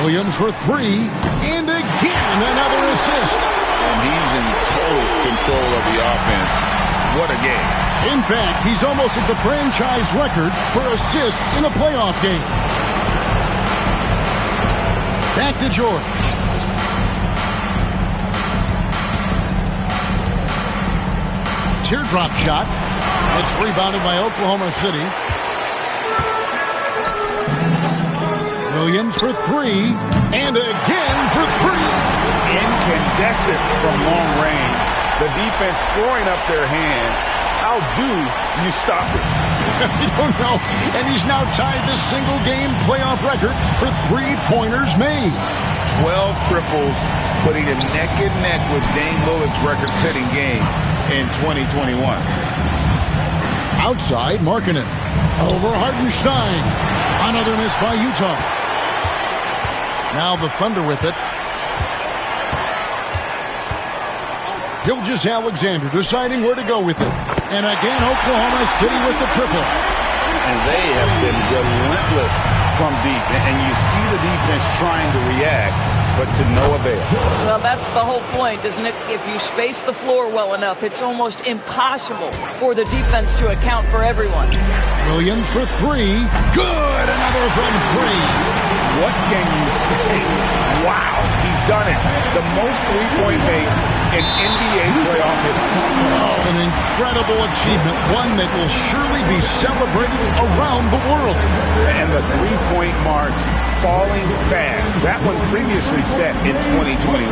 Williams for 3. And again, another assist. And he's in total control of the offense. What a game. In fact, he's almost at the franchise record for assists in a playoff game. Back to George. Teardrop shot. It's rebounded by Oklahoma City. Williams for 3. And again for 3. Incandescent from long range. The defense throwing up their hands. How do you stop it? I don't know. And he's now tied the single-game playoff record for 3-pointers made. 12 triples, putting him neck and neck with Dame Lillard's record-setting game in 2021. Outside, Markkanen. Over Hartenstein. Another miss by Utah. Now the Thunder with it. Gilgeous-Alexander deciding where to go with it. And again, Oklahoma City with the triple. And they have been relentless from deep. And you see the defense trying to react, but to no avail. Well, that's the whole point, isn't it? If you space the floor well enough, it's almost impossible for the defense to account for everyone. Williams for 3. Good! Another from 3. What can you say? Wow, he's done it. The most three-point makes in NBA playoff history. Oh, an incredible achievement, one that will surely be celebrated around the world. And the three-point marks falling fast. That one previously set in 2021.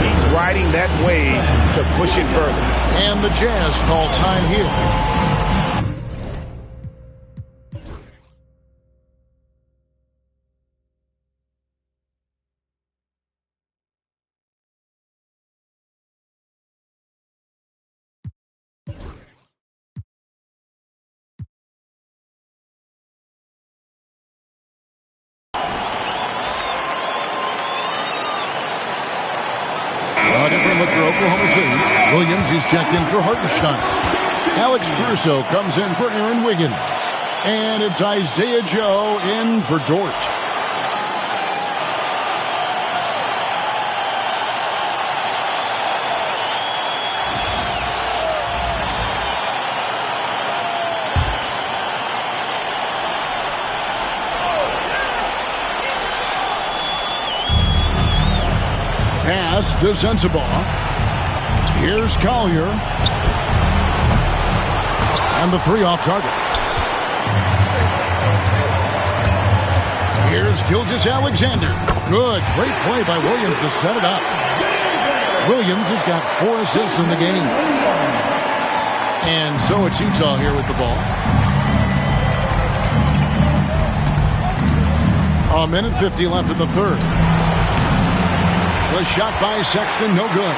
He's riding that wave to push it further. And the Jazz call time here. A different look for Oklahoma City. Williams is checked in for Hartenstein. Alex Caruso comes in for Aaron Wiggins. And it's Isaiah Joe in for Dort. Pass to Sensabaugh. Here's Collier. And the three off target. Here's Gilgeous-Alexander. Good. Great play by Williams to set it up. Williams has got 4 assists in the game. And so it's Utah here with the ball. A minute 50 left in the third. The shot by Sexton, no good.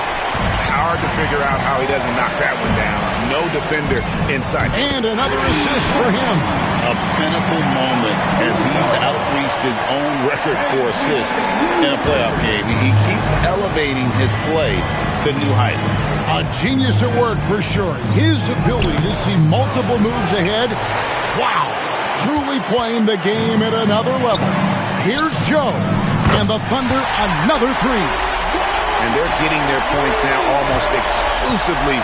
Hard to figure out how he doesn't knock that one down. No defender inside. And another assist for him. A pinnacle moment as he's outreached his own record for assists in a playoff game. He keeps elevating his play to new heights. A genius at work for sure. His ability to see multiple moves ahead. Wow. Truly playing the game at another level. Here's Joe. And the Thunder, another three. And they're getting their points now almost exclusively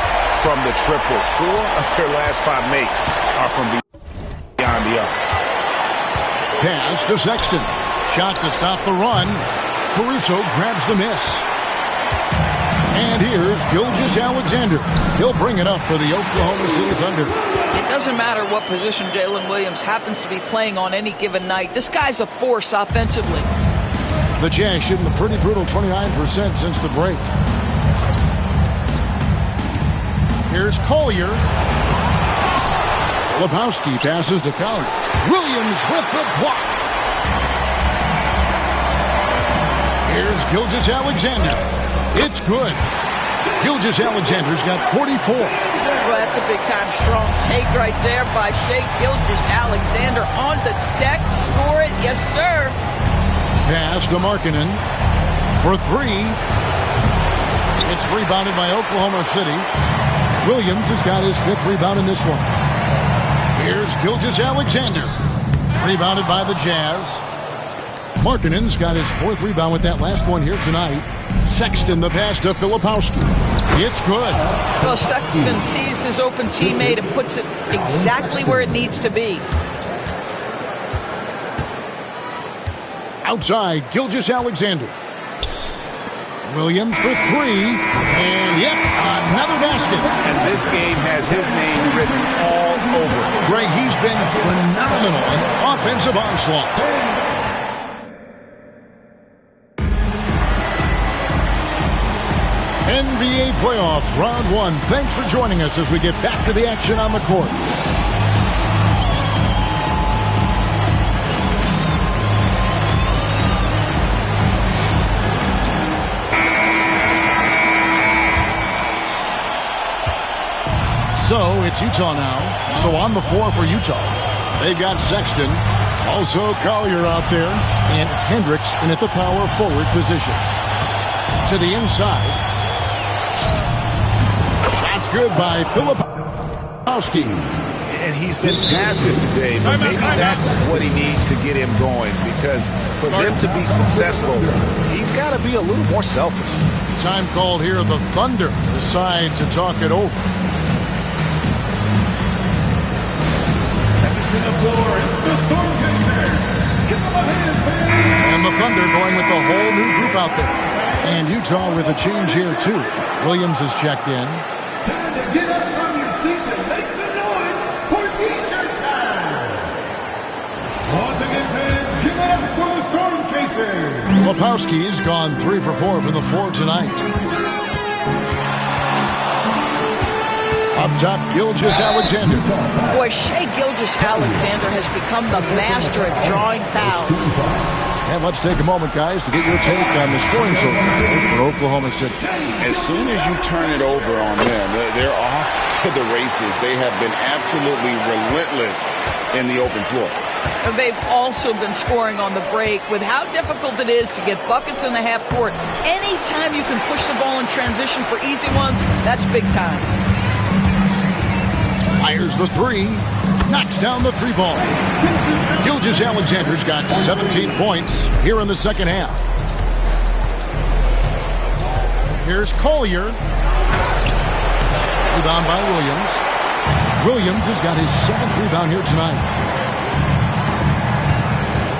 from the triple. 4 of their last 5 makes are from beyond the arc. Pass to Sexton. Shot to stop the run. Caruso grabs the miss. And here's Gilgeous-Alexander. He'll bring it up for the Oklahoma City Thunder. It doesn't matter what position Jalen Williams happens to be playing on any given night. This guy's a force offensively. The Jazz shooting a pretty brutal 29% since the break. Here's Collier. Filipowski passes to Collier. Williams with the block. Here's Gilgeous-Alexander. It's good. Gilgeous-Alexander's got 44. Well, that's a big-time strong take right there by Shai Gilgeous-Alexander. On the deck, score it. Yes, sir. Pass to Markkanen for 3. It's rebounded by Oklahoma City. Williams has got his 5th rebound in this one. Here's Gilgeous-Alexander. Rebounded by the Jazz. Markkanen's got his 4th rebound with that last one here tonight. Sexton the pass to Filipowski. It's good. Well, Sexton sees his open teammate and puts it exactly where it needs to be. Outside, Gilgeous-Alexander. Williams for 3. And yep, another basket. And this game has his name written all over it. Greg, he's been phenomenal in offensive onslaught. NBA playoffs, round 1. Thanks for joining us as we get back to the action on the court. So it's Utah now. So on the floor for Utah. They've got Sexton, also Collier out there, and it's Hendricks in at the power forward position. To the inside. That's good by Filipowski. And he's been passive today, but maybe that's what he needs to get him going, because for them to be successful, he's got to be a little more selfish. Time called here. The Thunder decide to talk it over. And the Thunder going with the whole new group out there. And Utah with a change here, too. Williams has checked in. Time to get up from your seats and make some noise for T-shirt time. Once again, fans, give it up for the Storm Chasers. Filipowski's gone 3 for 4 from the floor tonight. Up top, Gilgeous-Alexander. Boy, Shai Gilgeous-Alexander has become the master at drawing fouls. And let's take a moment, guys, to get your take on the scoring so far for Oklahoma City. As soon as you turn it over on them, they're off to the races. They have been absolutely relentless in the open floor. And they've also been scoring on the break. With how difficult it is to get buckets in the half court, anytime you can push the ball in transition for easy ones, that's big time. Fires the 3. Knocks down the 3 ball. Gilgeous-Alexander's got 17 points here in the second half. Here's Collier. Rebound by Williams. Williams has got his 7th rebound here tonight.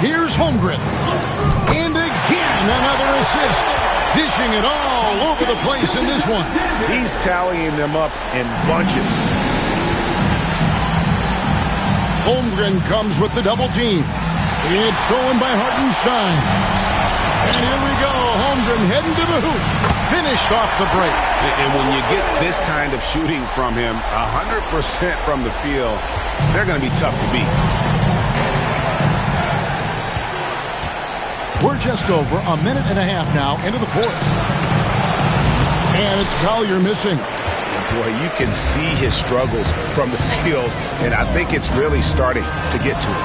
Here's Holmgren. And again, another assist. Dishing it all over the place in this one. He's tallying them up in bunches. Holmgren comes with the double team. It's stolen by Hartenstein. And here we go. Holmgren heading to the hoop. Finished off the break. And when you get this kind of shooting from him, 100% from the field, they're going to be tough to beat. We're just over a minute and a half now into the fourth. And it's Collier missing. Boy, you can see his struggles from the field, and I think it's really starting to get to him.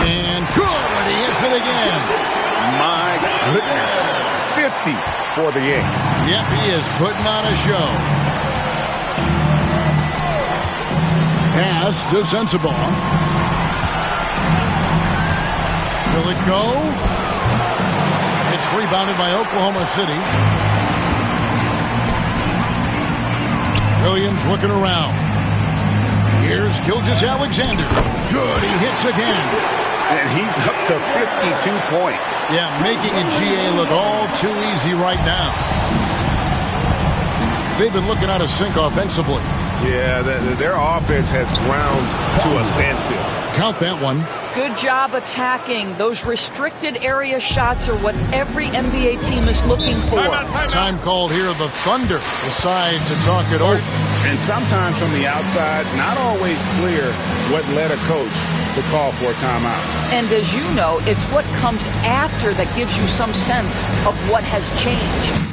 And good, and he hits it again. My goodness. 50 for the Yank. Yep, he is putting on a show. Pass to Sensabaugh. Will it go? It's rebounded by Oklahoma City. Williams looking around. Here's Gilgeous-Alexander. Good, he hits again. And he's up to 52 points. Yeah, making a GA look all too easy right now. They've been looking out of sync offensively. Yeah, their offense has ground to a standstill. Count that one. Good job attacking. Those restricted area shots are what every NBA team is looking for. Time called here. The Thunder decide to talk it over. And sometimes from the outside, not always clear what led a coach to call for a timeout. And as you know, it's what comes after that gives you some sense of what has changed.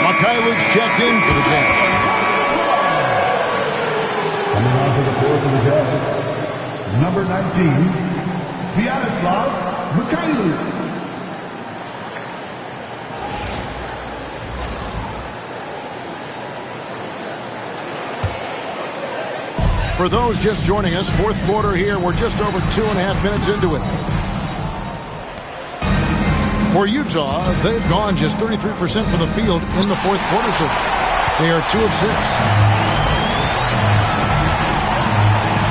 Mykhailiuk checked in for the Jazz. Coming on to the floor for the Jazz, number 19, Sviatoslav Mykhailiuk. For those just joining us, fourth quarter here. We're just over 2.5 minutes into it. For Utah, they've gone just 33% from the field in the fourth quarter. So they are 2 of 6.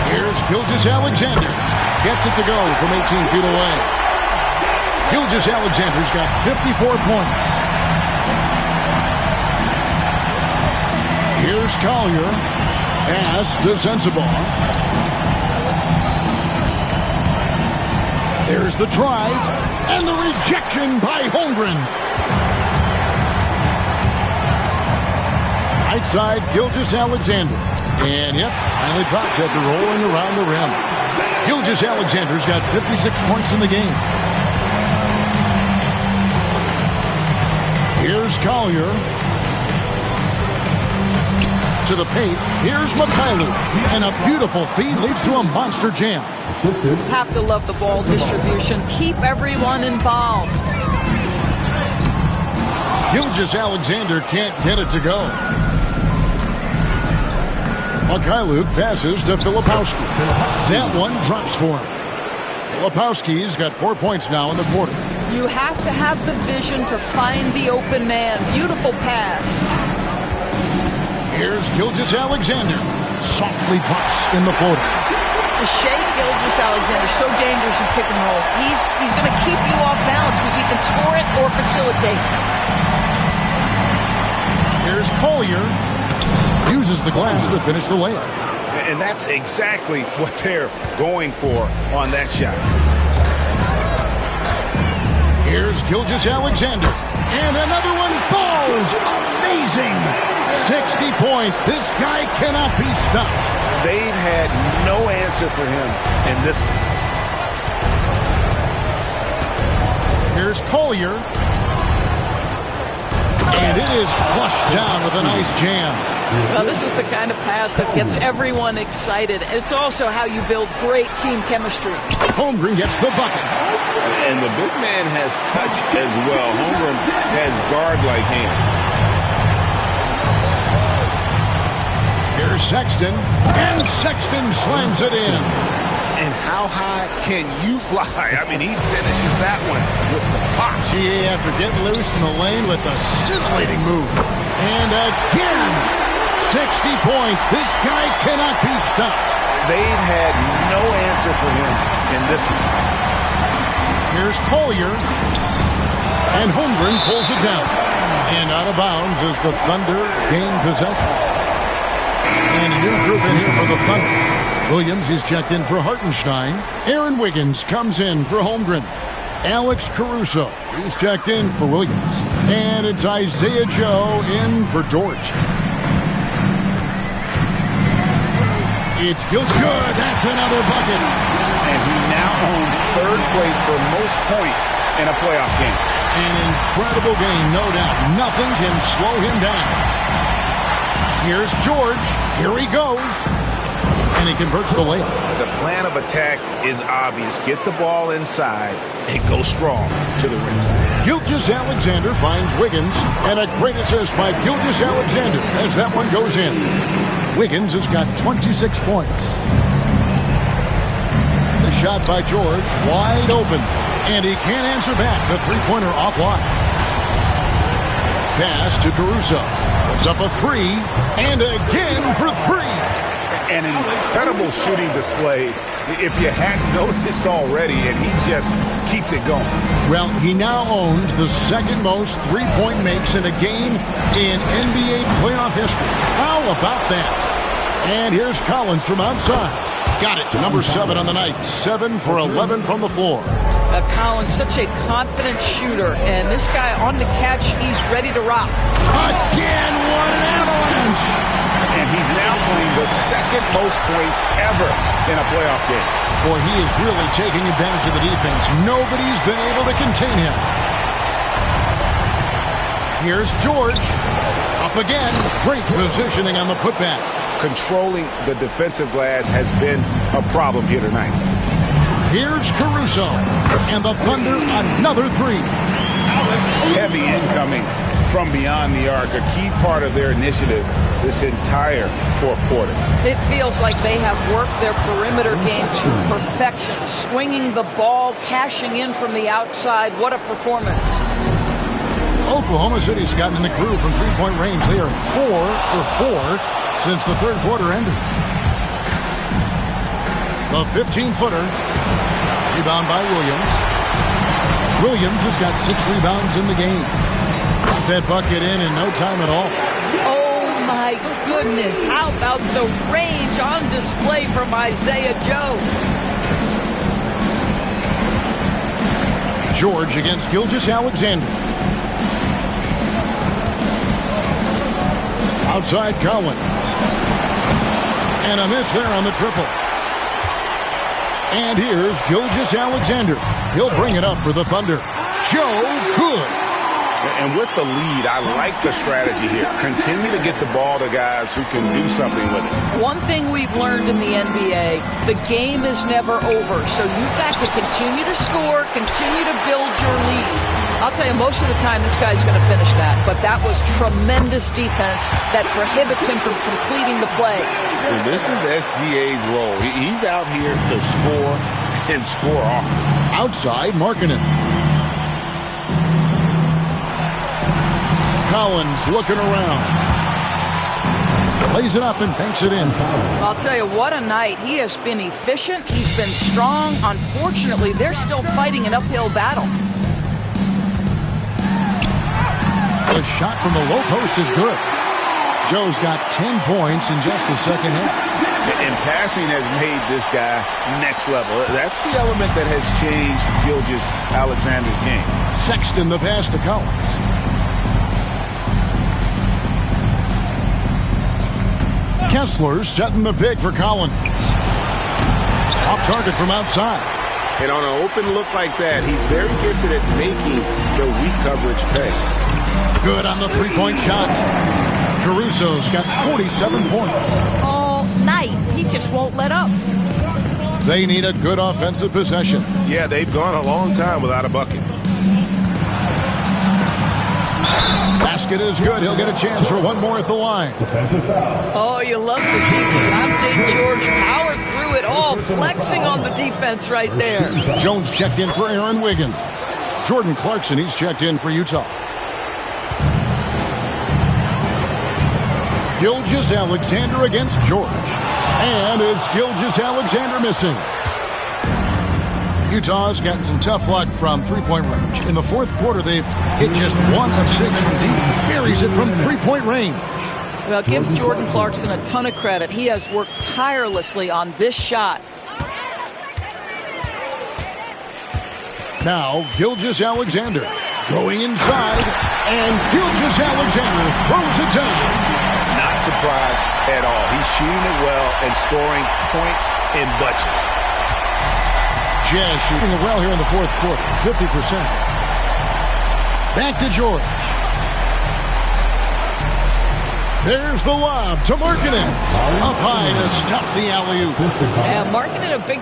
Here's Gilgeous-Alexander. Gets it to go from 18 feet away. Gilgeous-Alexander's got 54 points. Here's Collier. Pass to Sensabaugh. There's the drive. And the rejection by Holmgren. Right side, Gilgeous-Alexander. And yep, finally drops after rolling around the rim. Gilgeous-Alexander's got 56 points in the game. Here's Collier. To the paint. Here's Mykhailiuk. And a beautiful feed leads to a monster jam. Have to love the ball distribution. Keep everyone involved. Gilgeous-Alexander can't get it to go. Mykhailiuk passes to Filipowski. That one drops for him. Filipowski's got 4 points now in the quarter. You have to have the vision to find the open man. Beautiful pass. Here's Gilgeous-Alexander. Softly drops in the floater. Shea Gilgeous-Alexander, so dangerous in pick and roll. He's going to keep you off balance because he can score it or facilitate. Here's Collier. Uses the glass to finish the layup. And that's exactly what they're going for on that shot. Here's Gilgeous-Alexander. And another one falls. Amazing. 60 points. This guy cannot be stopped. They've had no answer for him in this. Here's Collier. And it is flushed down with a nice jam. Well, this is the kind of pass that gets everyone excited. It's also how you build great team chemistry. Holmgren gets the bucket. And the big man has touch as well. Holmgren has guard-like hands. Here's Sexton, and Sexton slams it in. And how how high can you fly? I mean, he finishes that one with some pop. GA after getting loose in the lane with a scintillating move. And again, 60 points. This guy cannot be stopped. They've had no answer for him in this one. Here's Collier. And Holmgren pulls it down. And out of bounds as the Thunder gain possession. And a new group in here for the Thunder. Williams is checked in for Hartenstein. Aaron Wiggins comes in for Holmgren. Alex Caruso, he's checked in for Williams. And it's Isaiah Joe in for George. It's good. That's another bucket. And he now owns third place for most points in a playoff game. An incredible game, no doubt. Nothing can slow him down. Here's George. Here he goes. And he converts the layup. The plan of attack is obvious. Get the ball inside and go strong to the rim. Gilgeous-Alexander finds Wiggins. And a great assist by Gilgeous-Alexander as that one goes in. Wiggins has got 26 points. The shot by George, wide open. And he can't answer back. The three-pointer offline. Pass to Caruso. Puts up a three. And again for three. An incredible shooting display, if you hadn't noticed already, and he just keeps it going. Well, he now owns the second most three-point makes in a game in NBA playoff history. How about that? And here's Collins from outside. Got it. Number 7 on the night. 7 for 11 from the floor. Collins, such a confident shooter, and this guy on the catch, he's ready to rock. Again, what an avalanche! And he's now playing the second most points ever in a playoff game. Boy, he is really taking advantage of the defense. Nobody's been able to contain him. Here's George. Up again. Great positioning on the putback. Controlling the defensive glass has been a problem here tonight. Here's Caruso. And the Thunder, another three. Heavy incoming from beyond the arc, a key part of their initiative this entire fourth quarter. It feels like they have worked their perimeter game to perfection, swinging the ball, cashing in from the outside. What a performance. Oklahoma City's gotten in the groove from three-point range. They are 4 for 4 since the third quarter ended. The 15-footer, rebound by Williams. Williams has got 6 rebounds in the game. Got that bucket in no time at all. Oh, my goodness. How about the range on display from Isaiah Joe? George against Gilgeous-Alexander. Outside Collins. And a miss there on the triple. And here's Gilgeous-Alexander. He'll bring it up for the Thunder. Joe good. And with the lead, I like the strategy here. Continue to get the ball to guys who can do something with it. One thing we've learned in the NBA, the game is never over. So you've got to continue to score, continue to build your lead. I'll tell you, most of the time this guy's going to finish that. But that was tremendous defense that prohibits him from completing the play. And this is SGA's role. He's out here to score and score often. Outside, Markkanen. Collins looking around. Plays it up and banks it in. I'll tell you, what a night. He has been efficient. He's been strong. Unfortunately, they're still fighting an uphill battle. The shot from the low post is good. Joe's got 10 points in just the second half. And passing has made this guy next level. That's the element that has changed Gilgeous-Alexander's game. Sexton the pass to Collins. Kessler's setting the pick for Collins. Off target from outside. And on an open look like that, he's very gifted at making the weak coverage pay. Good on the three-point shot. Caruso's got 47 points. All night. He just won't let up. They need a good offensive possession. Yeah, they've gone a long time without a bucket. Basket is good. He'll get a chance for one more at the line. Defensive foul. Oh, you love to see Deontay George power through it Oh, flexing on the defense right there. Jones checked in for Aaron Wiggins. Jordan Clarkson, he's checked in for Utah. Gilgeous-Alexander against George. And it's Gilgeous-Alexander missing. Utah's gotten some tough luck from three-point range. In the fourth quarter, they've hit just 1 of 6 from deep. Buries it from three-point range. Well, give Jordan Clarkson a ton of credit. He has worked tirelessly on this shot. Now, Gilgeous-Alexander going inside, and Gilgeous-Alexander throws it down. Not surprised at all. He's shooting it well and scoring points in bunches. Jazz shooting it well here in the fourth quarter, 50%. Back to George. There's the lob to Markkanen. Up high to stuff the alley-oop. Yeah, Markkanen a big...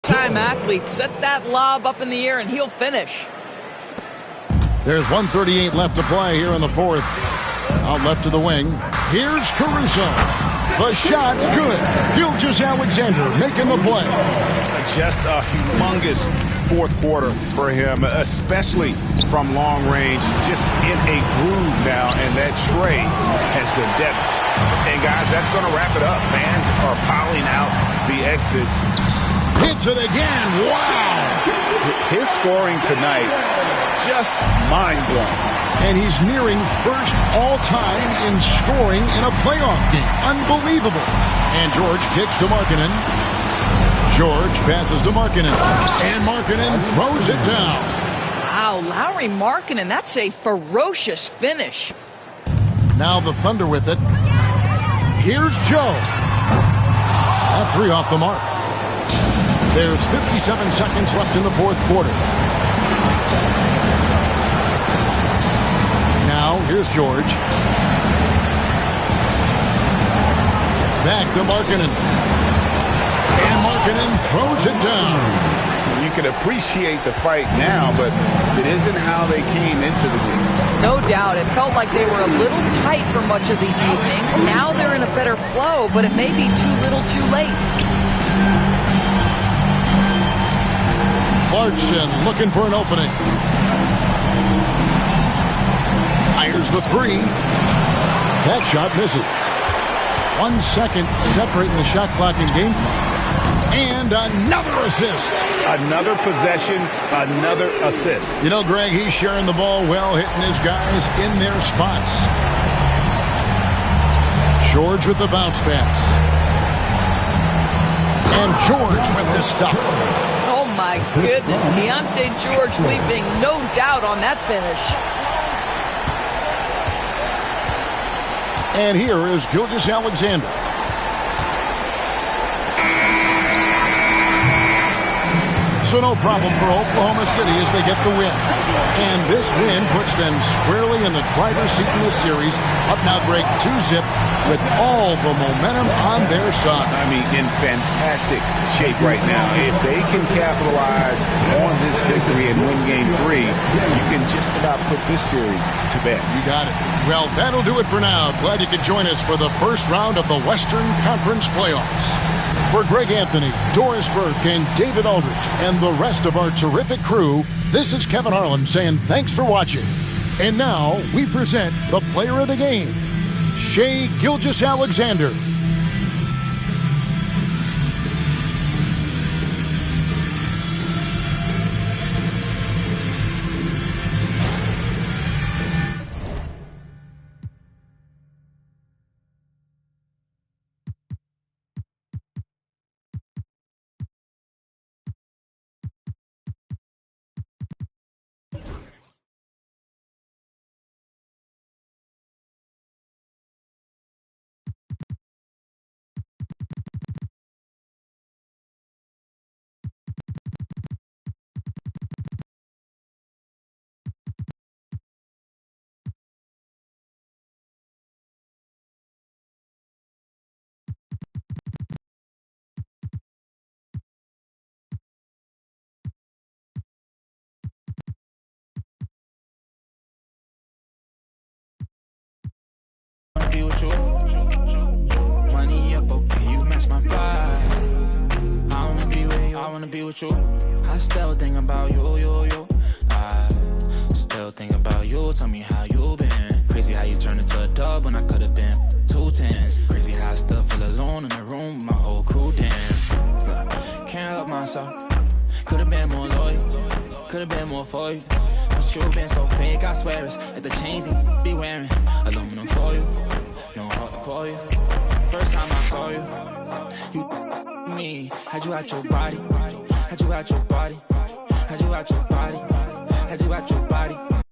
time athlete. Set that lob up in the air and he'll finish. There's 1:38 left to play here in the fourth. Out left to the wing. Here's Caruso. The shot's good. Gilgeous-Alexander making the play. Just a humongous fourth quarter for him, especially from long range. Just in a groove now, and that tray has been deadly. And guys, that's going to wrap it up. Fans are piling out the exits. Hits it again. Wow. His scoring tonight, just mind-blowing. And he's nearing first all-time in scoring in a playoff game. Unbelievable. And George kicks to Markkanen. George passes to Markkanen. And Markkanen throws it down. Wow, Lauri Markkanen, that's a ferocious finish. Now the Thunder with it. Here's Joe. That three off the mark. There's 57 seconds left in the fourth quarter. Now, here's George. Back to Markkanen. And Markkanen throws it down. You can appreciate the fight now, but it isn't how they came into the game. No doubt. It felt like they were a little tight for much of the evening. Now they're in a better flow, but it may be too little too late. Clarkson looking for an opening. Fires the three. That shot misses. 1 second separating the shot clock and game clock. And another assist. Another possession, another assist. You know, Greg, he's sharing the ball well, hitting his guys in their spots. George with the bounce pass. And George with the stuff. Oh, my goodness. Keyonte George leaving no doubt on that finish. And here is Gilgeous-Alexander. So no problem for Oklahoma City as they get the win. And this win puts them squarely in the driver's seat in this series. Up now, Greg, 2-0 with all the momentum on their side. I mean, in fantastic shape right now. If they can capitalize on this victory and win Game 3, you can just about put this series to bed. You got it. Well, that'll do it for now. Glad you could join us for the first round of the Western Conference Playoffs. For Greg Anthony, Doris Burke, and David Aldridge, and the rest of our terrific crew, this is Kevin Harlan saying thanks for watching. And now, we present the player of the game, Shai Gilgeous-Alexander. true. I still think about you. I still think about you. Tell me how you been. Crazy how you turned into a dub when I could've been 2 10s. Crazy how I still feel alone in the room with my whole crew. Damn, can't help myself. Could've been more loyal. Could've been more for you. But you been so fake, I swear it's like the chains you be wearing. Aluminum foil, no heart to pour you. First time I saw you me. Had you at your body. Had you at your body. Had you at your body. Had you at your body.